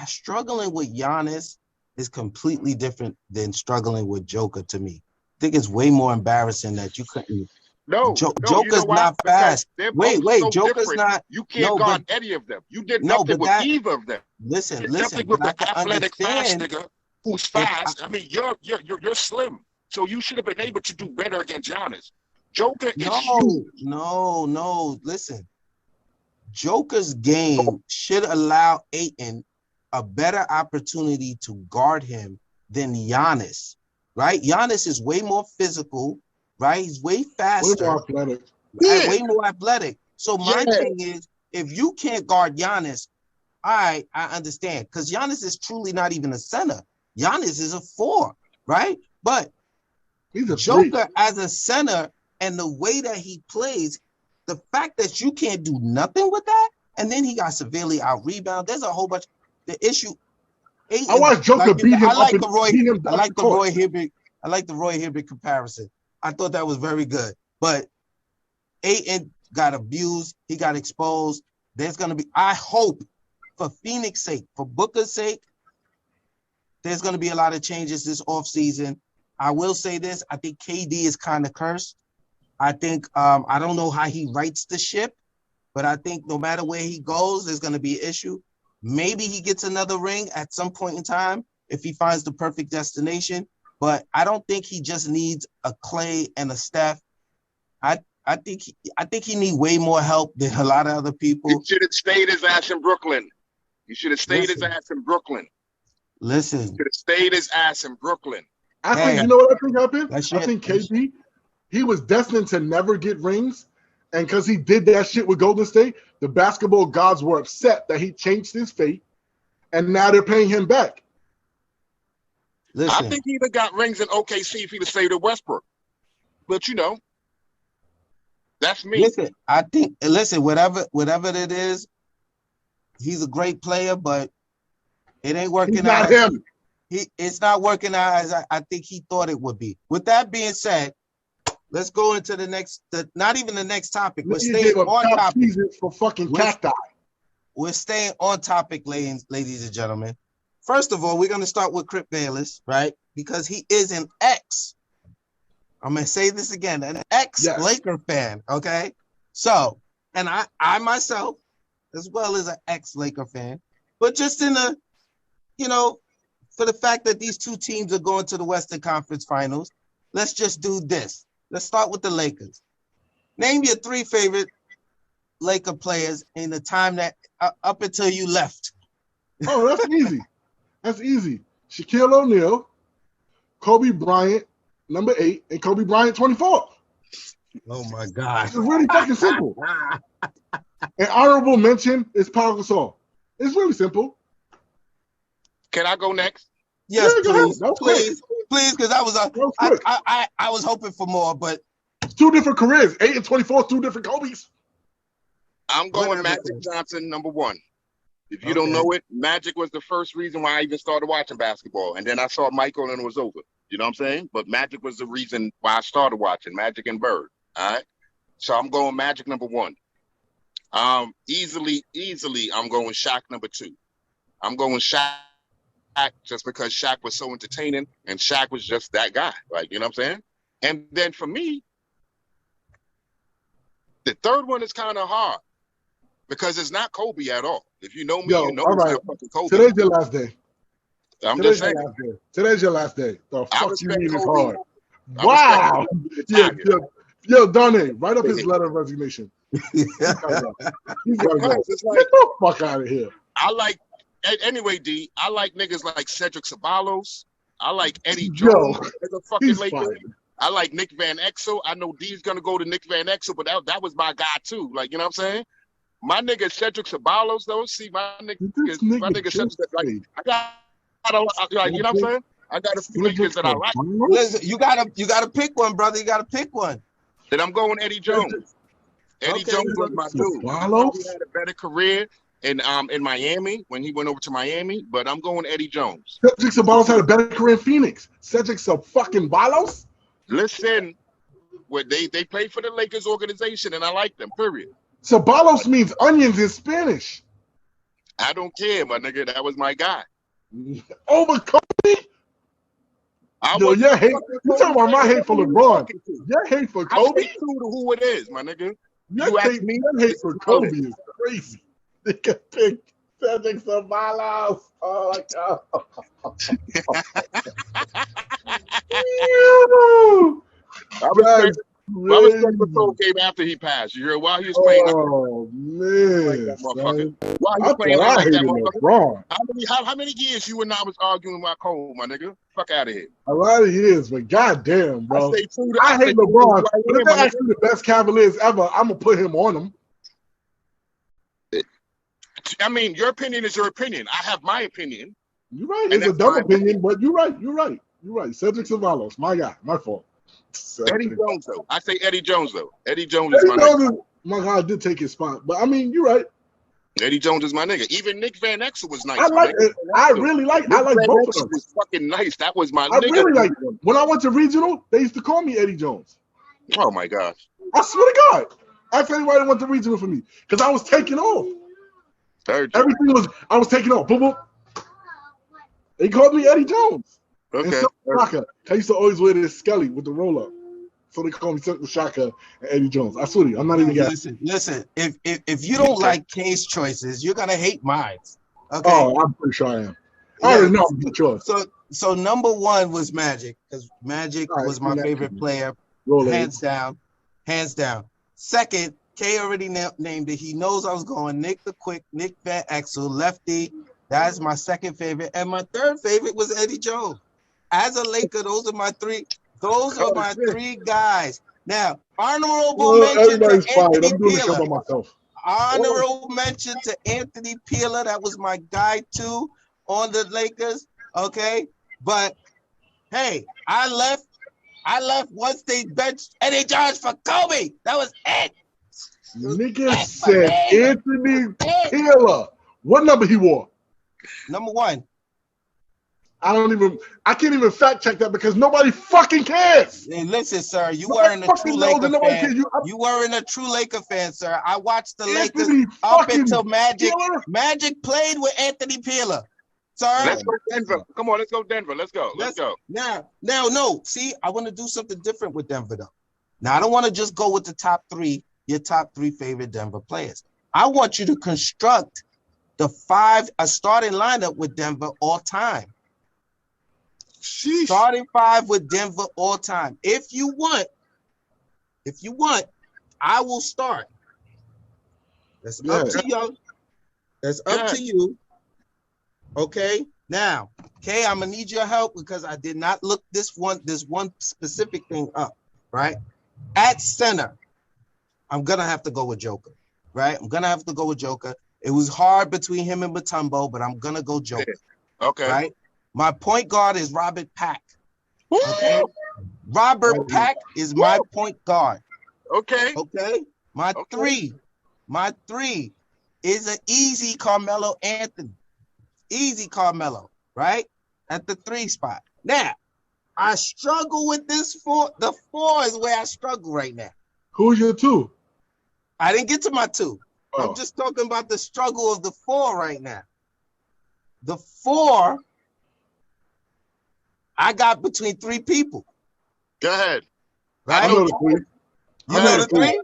Struggling with Giannis is completely different than struggling with Joker to me. I think it's way more embarrassing that you couldn't. no, Joker's not fast. Wait, so Joker's different. not. You can't guard any of them. You did No, nothing but with that- either of them. Listen, Nothing but with I the can athletic fast understand. nigga who's fast. I mean, you're slim, so you should have been able to do better against Giannis. Joker is huge. No. Listen, Joker's game should allow Ayton a better opportunity to guard him than Giannis, right? Giannis is way more physical, right? He's way faster, Way more athletic. and way more athletic. So my thing is, if you can't guard Giannis, I understand, because Giannis is truly not even a center. Giannis is a 4, right? But He's a Joker freak. as a center and the way that he plays, the fact that you can't do nothing with that, and then he got severely out rebound. There's a whole bunch. The issue. I watched Joker beat him I like up the and Roy. beat him I down like the the court. Roy Hibbert. I like the Roy Hibbert comparison. I thought that was very good. But Ayton got abused. He got exposed. There's gonna be. I hope, for Phoenix's sake, for Booker's sake, there's gonna be a lot of changes this offseason. I will say this. I think KD is kind of cursed. I think I don't know how he rights the ship, but I think no matter where he goes, there's going to be an issue. Maybe he gets another ring at some point in time if he finds the perfect destination, but I don't think he just needs a Clay and a Steph. I think he needs way more help than a lot of other people. He should have stayed his ass in Brooklyn. He should have stayed his ass in Brooklyn. Listen, Should have stayed his ass in Brooklyn. I think you know what I think happened. That I shit- think KD, he was destined to never get rings, and because he did that shit with Golden State, the basketball gods were upset that he changed his fate, and now they're paying him back. listen. I think he even got rings in OKC if he'd have stayed at Westbrook. But you know, that's me. Listen, whatever it is, he's a great player, but it ain't working He's out. not him. It's not working out as I think he thought it would be. With that being said, let's go into not even the next topic. We're He staying gave up on top topic. seasons for fucking cacti. We're staying on topic, ladies and gentlemen. First of all, we're going to start with Crip Bayless, right? Because he is an ex. I'm going to say this again, an ex-Laker fan, okay? So, and I myself, as well as an ex-Laker fan, but just in a, for the fact that these two teams are going to the Western Conference Finals, let's just do this. Let's start with the Lakers. Name your 3 favorite Laker players in the time that up until you left. Oh, that's easy. That's easy. Shaquille O'Neal, Kobe Bryant, number 8, and Kobe Bryant, 24. Oh my God. It's really fucking simple. An honorable mention is Pau Gasol. It's really simple. Can I go next? Yes, Yeah, go ahead. please, That was quick. please, because I was hoping for more, but 2 different careers. 8 and 24, 2 different Kobe's. I'm going Whatever. Magic Johnson, number 1. If you Okay. don't know it, Magic was the first reason why I even started watching basketball. And then I saw Michael and it was over. You know what I'm saying? But Magic was the reason why I started watching, Magic and Bird. All right? So I'm going Magic number 1. Easily, I'm going Shaq number 2. I'm going Shaq just because Shaq was so entertaining and Shaq was just that guy. Like, you know what I'm saying? And then for me, the third one is kind of hard because it's not Kobe at all. If you know me, Yo, you know all it's right. not fucking Kobe. Today's your last day. I'm Today's just your saying. last day. Today's your last day. The I fuck you respect mean it's Kobe. hard? I Wow. respect Yeah, Kobe. yo, Donnie, write up his letter of resignation. He's gotta go. Because it's like, Get the fuck out of here. I like, anyway, D, I like niggas like Cedric Ceballos. I like Eddie Yo, Jones as a fucking He's Laker. fired. I like Nick Van Exel. I know D's gonna go to Nick Van Exel, but that was my guy too. Like, you know what I'm saying? My nigga Cedric Ceballos, though. See, my This nigga Cedric, like, I got a lot, like, you know what I'm saying? I got a few niggas that I like. listen, you gotta pick one, brother. You gotta pick one. Then I'm going Eddie Jones. Eddie Okay. Jones was my dude. Ceballos? He had a better career in Miami when he went over to Miami, but I'm going Eddie Jones. Cedric Ceballos had a better career in Phoenix. Cedric fucking Ceballos? Listen, Where they played for the Lakers organization, and I like them. Period. Ceballos means onions in Spanish. I don't care, my nigga. That was my guy. Over Kobe? Yo, your hate. You talking about my hate for LeBron? Your hate for Kobe? I true to who it is, my nigga. Your hate for Kobe is crazy. Nigga pick Cedric Ceballos. Oh my god. I respect the Cole came after he passed. You hear while he was playing. Oh man, like while he was playing like that motherfucker. How many years you and I was arguing about Cole, my nigga? Fuck out of here. A lot of years, but goddamn, bro. I hate LeBron. But if they're actually the best Cavaliers ever, I'm gonna put him on them. I mean, your opinion is your opinion. I have my opinion. You're right. It's a dumb opinion, but you're right. You're right. You're right. Cedric Ceballos, my guy, my fault. Eddie Jones, though. I say Eddie Jones, though. Eddie Jones is my nigga. My God, did take his spot, but I mean, you're right. Eddie Jones is my nigga. Even Nick Van Exel was nice. I like it. I like both of them. Was fucking nice. That was my I nigga. really like them. When I went to regional, they used to call me Eddie Jones. Oh my gosh. I swear to God. Ask anybody that went to regional for me. Because I was taking off. Everything was, I was taking off. Boom, boom. They called me Eddie Jones. Okay. And Shaka. I used to always wear this Skelly with the roll up. So they call me Silk Shaka and Eddie Jones. I swear to you, I'm not even guessing. Listen. If you don't like K's choices, you're gonna hate mine. Okay. Oh, I'm pretty sure I am. I already know the choice. So number one was Magic, because Magic was my favorite player, hands down. Second, K already named it. He knows I was going Nick the Quick, Nick Van Exel, lefty. That's my second favorite, and my third favorite was Eddie Jones. As a Laker, those are my three. Those are my three guys. Now, honorable mention to Anthony Peeler. Honorable mention to Anthony Peeler. That was my guy too on the Lakers. Okay, but hey, I left once they benched Eddie Jones for Kobe. That was it. Nigga said Anthony Peeler. What number he wore? Number 1. I can't even fact check that because nobody fucking cares. Hey, listen, sir, you weren't a true Laker fan. You weren't a true Laker fan, sir. I watched the Lakers up until Magic. Peeler? Magic played with Anthony Peeler. Sir, let's go Denver. Come on, let's go Denver. Let's go. Now, no. See, I want to do something different with Denver, though. Now, I don't want to just go with the top 3, your top 3 favorite Denver players. I want you to construct a starting lineup with Denver all time. Sheesh. Starting 5 with Denver all time. If you want, I will start. That's up to you. That's up to you. Okay. Now, Kay, I'm gonna need your help because I did not look this one specific thing up. Right. At center, I'm gonna have to go with Joker. Right. It was hard between him and Mutombo, but I'm gonna go Joker. Okay. Right. My point guard is Robert Pack. Okay. Robert Pack is my point guard. Okay. My three is an easy Carmelo Anthony. Easy Carmelo, right? At the 3 spot. Now, I struggle with this 4. The 4 is where I struggle right now. Who's your 2? I didn't get to my 2. Oh. I'm just talking about the struggle of the 4 right now. The 4, I got between 3 people. Go ahead. Right? I know the 3. You know the 3?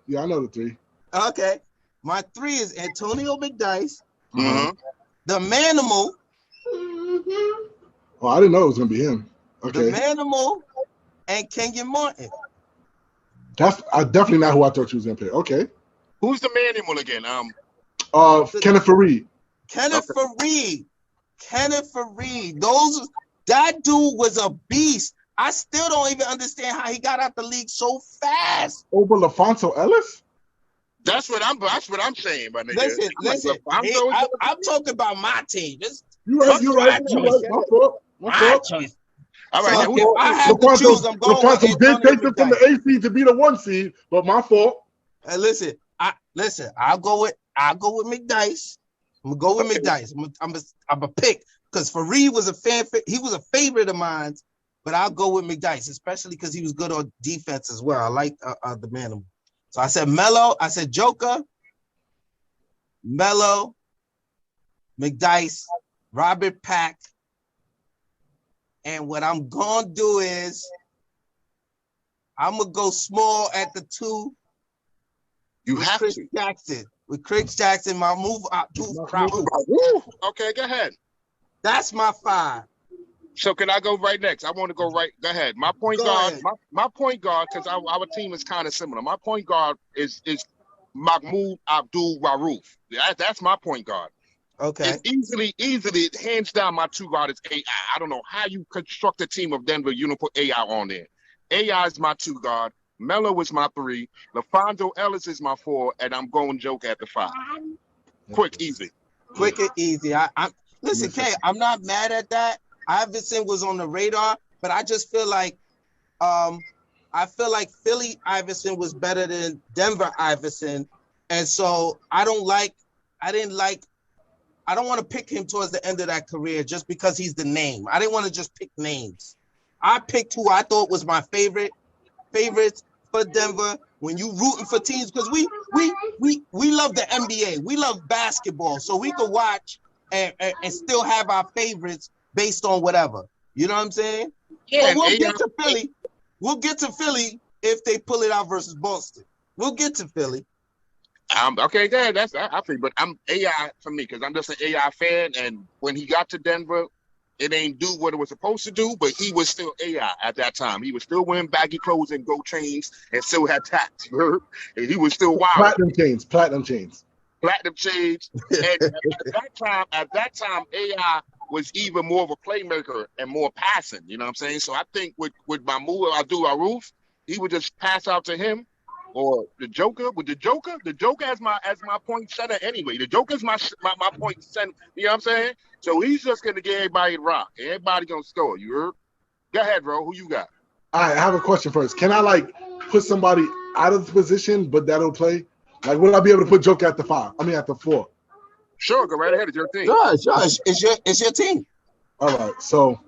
Yeah, I know the 3. Okay. My 3 is Antonio McDyess, the Manimal. Oh, I didn't know it was going to be him. Okay. The Manimal and Kenyon Martin. That's definitely not who I thought you was going to pick. Okay. Who's the Manimal again? Kenneth Faried. Kenneth Faried. That dude was a beast. I still don't even understand how he got out the league so fast. Over LaFonso Ellis? That's what I'm saying, my nigga. Listen. I'm talking about my team. You're right. My fault. All right. So if I have to choose, I'm going with LaFonso did take them from the 8 seed to be the 1 seed, but my fault. Listen. I'll go with McDyess. I'm gonna go with McDyess. I'm a pick because Faried was he was a favorite of mine but I'll go with McDyess, especially because he was good on defense as well. I like the man. So I said Melo. I said Joker, Melo, McDyess, Robert Pack. And what I'm going to do is I'm going to go small at the 2. You have Chris to. Jackson. With Chris Jackson, my move Okay, go ahead. That's my 5. So can I go right next? I want to go right. Go ahead. My point guard. My point guard, because our team is kind of similar. My point guard is Mahmoud Abdul-Rauf. That's my point guard. Okay. It's easily, hands down, my 2 guard is AI. I don't know how you construct a team of Denver. You don't put AI on there. AI is my 2 guard. Melo is my 3. LaFonso Ellis is my 4, and I'm going Joker at the 5. Quick, easy. Quick and easy. Listen, Kay, I'm not mad at that. Iverson was on the radar, but I just feel like Philly Iverson was better than Denver Iverson, and so I don't want to pick him towards the end of that career just because he's the name. I didn't want to just pick names. I picked who I thought was my favorites for Denver. When you rooting for teams, because we love the NBA, we love basketball, so we could watch and still have our favorites based on whatever. You know what I'm saying? Yeah. But we'll get to Philly. We'll get to Philly if they pull it out versus Boston. We'll get to Philly. Okay, that's I think, but I'm AI for me because I'm just an AI fan. And when he got to Denver, it ain't do what it was supposed to do, but he was still AI at that time. He was still wearing baggy clothes and gold chains and still had tats. And he was still wild. Platinum chains. And at that time, AI was even more of a playmaker and more passing. You know what I'm saying? So I think with Mahmoud Abdul-Rauf, he would just pass out to him. Or the Joker, the Joker as my point center anyway. The Joker's my point center. You know what I'm saying? So he's just gonna get everybody to rock. Everybody gonna score. You heard? Go ahead, bro. Who you got? All right, I have a question first. Can I put somebody out of the position, but that'll play? Would I be able to put Joker at the 5? I mean at the 4. Sure, go right ahead. It's your team. Sure. It's your team. All right. So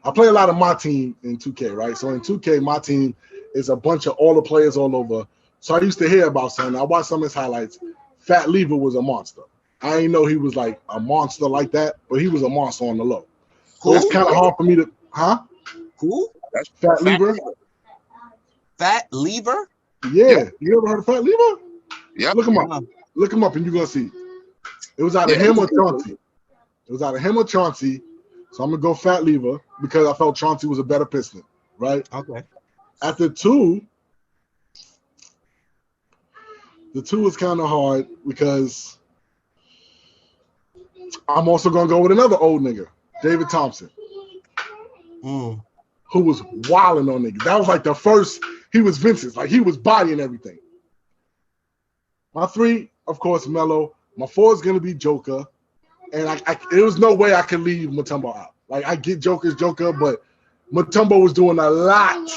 I play a lot of my team in 2K, right? So in 2K, my team is a bunch of all the players all over. So I used to hear about something. I watched some of his highlights. Fat Lever was a monster. I didn't know he was like a monster like that, but he was a monster on the low. So it's kind of hard for me to, Who? That's Fat Lever. Fat Lever? Yeah. You ever heard of Fat Lever? Yeah. Look him up. Look him up and you're going to see. It was out of him or Chauncey. So I'm going to go Fat Lever because I felt Chauncey was a better Piston, right? Okay. At the 2, the 2 was kind of hard because I'm also going to go with another old nigga, David Thompson, who was wilding on niggas. That was like the first, he was Vince's, he was bodying everything. My 3, of course, Melo. My 4 is going to be Joker. And there was no way I could leave Mutombo out. I get Joker's Joker, but Mutombo was doing a lot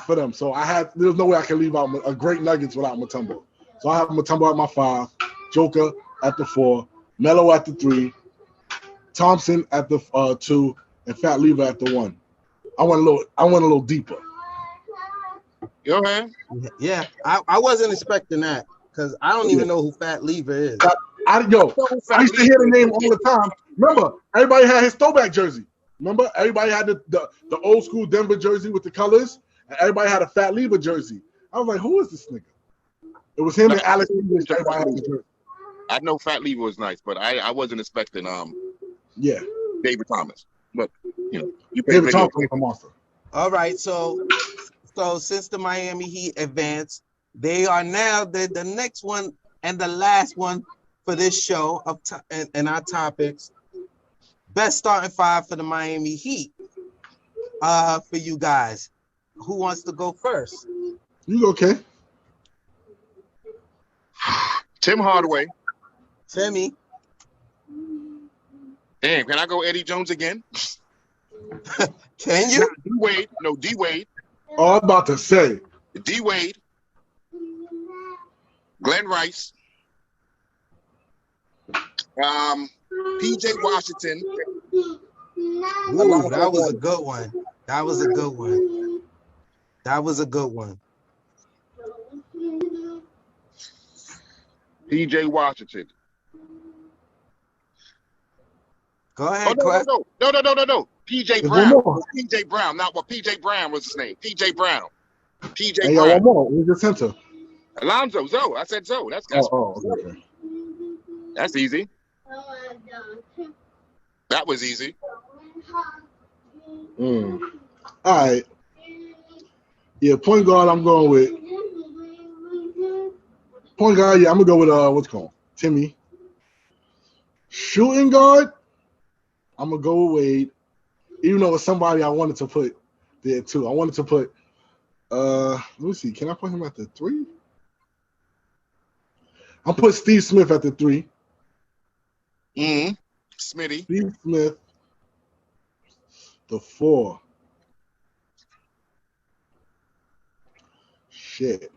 for them. So there was no way I could leave out a great Nuggets without Mutombo. So I have Mutombo at my 5, Joker at the 4, Melo at the 3, Thompson at the 2, and Fat Lever at the 1. I went a little deeper. Yo, man. Yeah, I wasn't expecting that because I don't even know who Fat Lever is. I used to hear the name all the time. Remember, everybody had his throwback jersey. Remember, everybody had the old school Denver jersey with the colors, and everybody had a Fat Lever jersey. I was like, who is this nigga? It was him and Alex English. Everybody had the jersey. I know Fat Lever was nice, but I wasn't expecting David Thomas. But you David Thomas was a monster. All right, so since the Miami Heat advanced, they are now the next one and the last one for this show and our topics. Best starting 5 for the Miami Heat. For you guys, who wants to go first? You okay? Tim Hardaway. Timmy. Damn, can I go Eddie Jones again? Can you? D-Wade. No, D-Wade. Oh, I'm about to say. D-Wade. Glenn Rice. P.J. Washington. Ooh, that was a good one. That was a good one. That was a good one. P.J. Washington. Go ahead, No. P.J. There's Brown. one more. P.J. Brown. Not what P.J. Brown was his name. P.J. Brown. P.J. Hey, Brown. one more. Who's the center? Alonzo. Zoe. I said Zoe. That's Okay. That's easy. That was easy. All right. Yeah, point guard. I'm going with point guard. Yeah, I'm gonna go with what's it called Timmy. Shooting guard. I'm gonna go with Wade. Even though it's somebody I wanted to put there too. I wanted to put. Let me see. Can I put him at the 3? I'll put Steve Smith at the 3. Smitty. Steve Smith. The 4. Shit.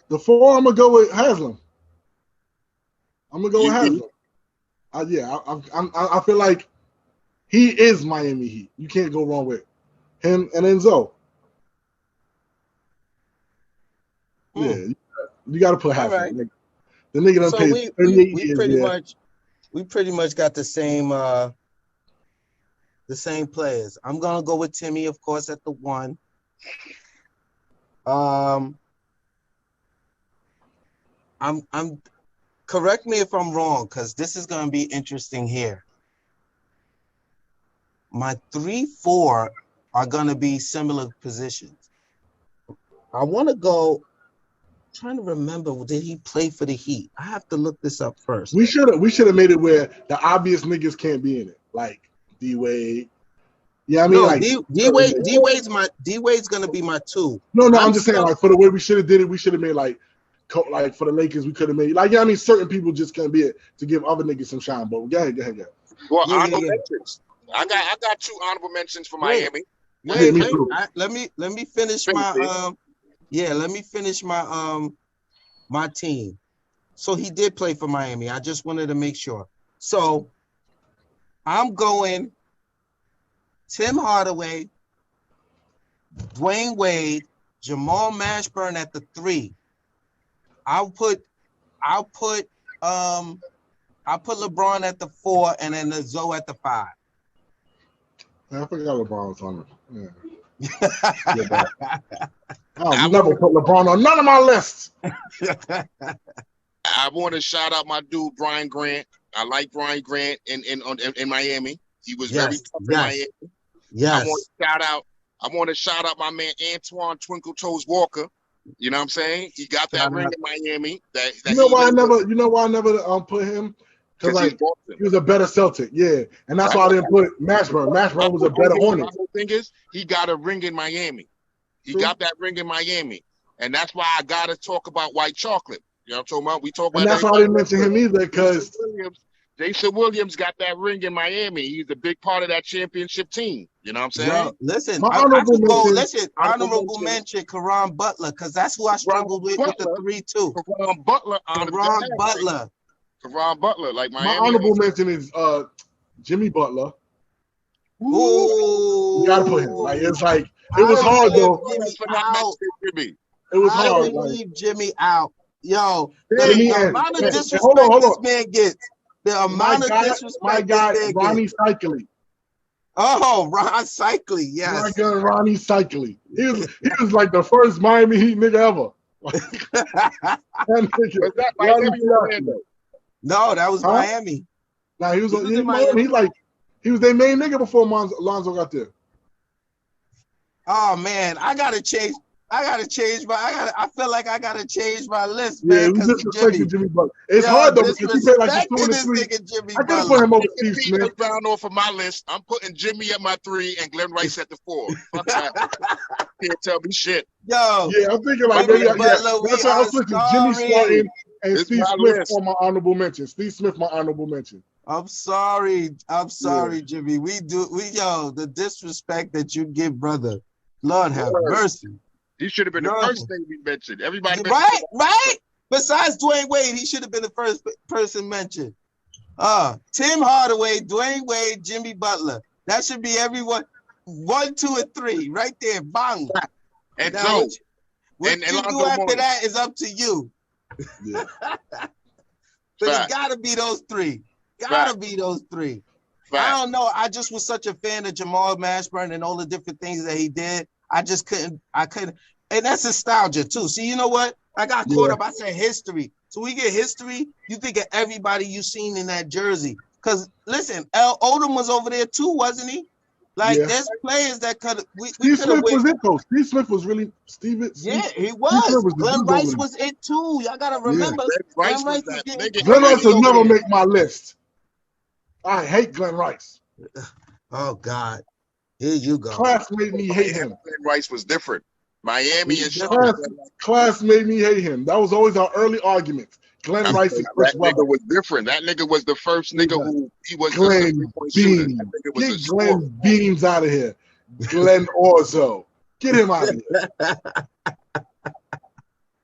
The 4, I'm gonna go with Haslam. I'm gonna go with Haslam. I feel like he is Miami Heat. You can't go wrong with him and Enzo. Yeah, you got to put Haslam. Right. The nigga done So paid we pretty much got the same players. I'm gonna go with Timmy, of course, at the 1. I'm correct me if I'm wrong, because this is gonna be interesting here. My 3, 4 are gonna be similar positions. I want to go. Trying to remember, did he play for the Heat? I have to look this up first. We should have made it where the obvious niggas can't be in it, like D Wade. Yeah, I mean, like D Wade's gonna be my 2. No, I'm just saying, like, for the way we should have did it, we should have made like for the Lakers, we could have made like, yeah, I mean, certain people just can't be it to give other niggas some shine. But go ahead. Well, honorable mentions. I got 2 honorable mentions for Miami. Wait, let me finish my let me finish my my team. So he did play for Miami. I just wanted to make sure. So I'm going Tim Hardaway, Dwayne Wade, Jamal Mashburn at the 3. I'll put LeBron at the 4 and then the Zoe at the 5. I forgot LeBron was on it. Yeah. I'll never put LeBron on none of my lists. I want to shout out my dude Brian Grant. I like Brian Grant in Miami. He was very tough in Miami. Yes. I want to shout out my man Antoine Twinkle Toes Walker. You know what I'm saying? He got that ring in Miami. You know why I never put him? Because like he was a better Celtic, yeah, and that's why I didn't put Mashburn. Mashburn was a better Hornet. The whole thing is, he got a ring in Miami. He got that ring in Miami, and that's why I gotta talk about White Chocolate. You know what I'm talking about? We talk about. And that's why I didn't mention him either, because Jason Williams got that ring in Miami. He's a big part of that championship team. You know what I'm saying? Yo, listen, honorable mention Caron Butler, because that's who I struggled with the 3 too. Caron Butler. Caron Butler, like Miami. My honorable mention is Jimmy Butler. Ooh. You gotta put him. Like it was hard though. It was hard. I don't leave Jimmy out. Yo, the amount of disrespect this man gets. The amount of disrespect my guy, Ronnie Cycli. Oh, Ron Cycli, yes. My guy, Ronnie Cycli. He was like the first Miami Heat nigga ever. No, that was Miami. Nah, he was Miami. He was their main nigga before Lonzo got there. Oh man, I feel like I gotta change my list, man. Yeah, Jimmy Butler. It's hard though because he played like the 2 and 3. I could put him over Steve Smith. Brown off of my list. I'm putting Jimmy at my 3 and Glenn Rice at the 4. Fuck that. Can't tell me shit. Yo, yeah, I'm thinking like maybe that's why I was switching Jimmy Spartan and Steve Smith for my honorable mention. Steve Smith, my honorable mention. I'm sorry, Jimmy. The disrespect that you give, brother. Lord have mercy. He should have been the first thing we mentioned. Everybody right? Besides Dwayne Wade, he should have been the first person mentioned. Tim Hardaway, Dwayne Wade, Jimmy Butler. That should be everyone. 1, 2, and 3, right there. Bang. And now, Joe, what and you do after that is up to you. Yeah. But it's gotta be those three. Gotta be those three. I don't know. I just was such a fan of Jamal Mashburn and all the different things that he did. I couldn't. And that's nostalgia too. See, you know what? I got caught up. I said history. So we get history. You think of everybody you seen in that jersey. Because listen, L. Odom was over there too, wasn't he? Like there's players that could. Steve Smith was it though. Steve Smith was really Yeah, he was. Glenn Rice was it too. Y'all gotta remember. Glenn Rice was that nigga. Glenn Rice will never make my list. I hate Glenn Rice. Oh God, here you go. Class made me hate him. Glenn Rice was different. Miami and class made me hate him. That was always our early argument. Glenn Rice is Chris Webber. Nigga was different. That nigga was the first nigga who he was Glenn Bean. Get Glenn Beans out of here. Glenn Orzo. Get him out of here.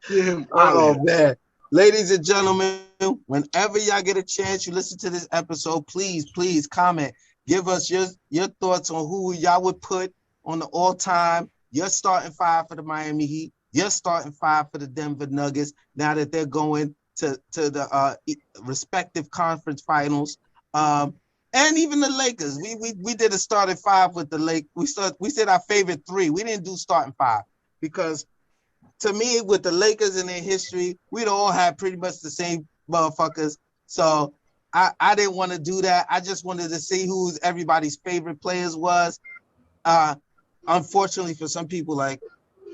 Get him out of here. Man. Ladies and gentlemen, whenever y'all get a chance, you listen to this episode, please comment. Give us your thoughts on who y'all would put on the all-time, your starting five for the Miami Heat, your starting five for the Denver Nuggets, now that they're going to the respective conference finals. And even the Lakers. We did a starting five with the Lakers. We said our favorite three. We didn't do starting five because to me, with the Lakers and their history, we'd all had pretty much the same motherfuckers. So I didn't want to do that. I just wanted to see who everybody's favorite players was. Unfortunately, for some people like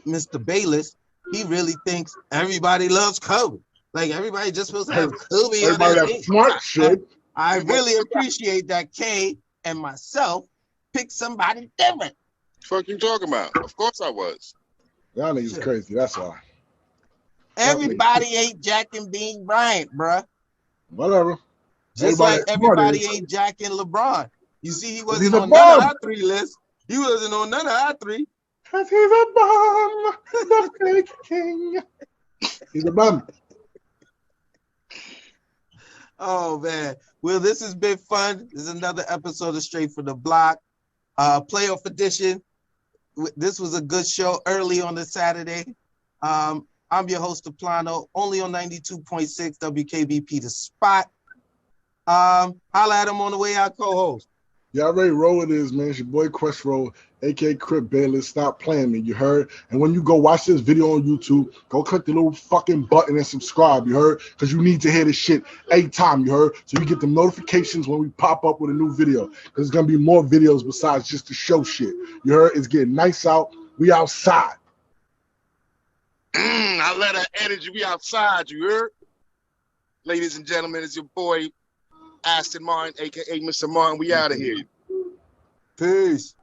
Mr. Bayless, he really thinks everybody loves Kobe. Like everybody just supposed to have Kobe. Everybody that smart shit. I really appreciate that K and myself picked somebody different. Fuck you talking about? Of course I was. Y'all niggas crazy. That's why. Everybody ain't Jack and Bean Bryant, bruh. Whatever. Just like everybody ain't Jack and LeBron. You see, he wasn't on none of our three lists. He wasn't on none of our three. Cause he's a bum, the fake king. He's a bum. Oh man. Well, this has been fun. This is another episode of Straight from the Block. Playoff edition. This was a good show early on the Saturday. I'm your host, Plano, only on 92.6 WKBP The Spot. Holla at him on the way out, co-host. Y'all already know what it is, man. It's your boy Quest Roll, a.k.a. Crip Bayless. Stop playing me, you heard? And when you go watch this video on YouTube, go click the little fucking button and subscribe, you heard? Because you need to hear this shit every time, you heard? So you get the notifications when we pop up with a new video. Because there's going to be more videos besides just the show shit. You heard? It's getting nice out. We outside. I let her energy. We outside, you heard? Ladies and gentlemen, it's your boy, Aston Martin, a.k.a. Mr. Martin. We out of here. Peace.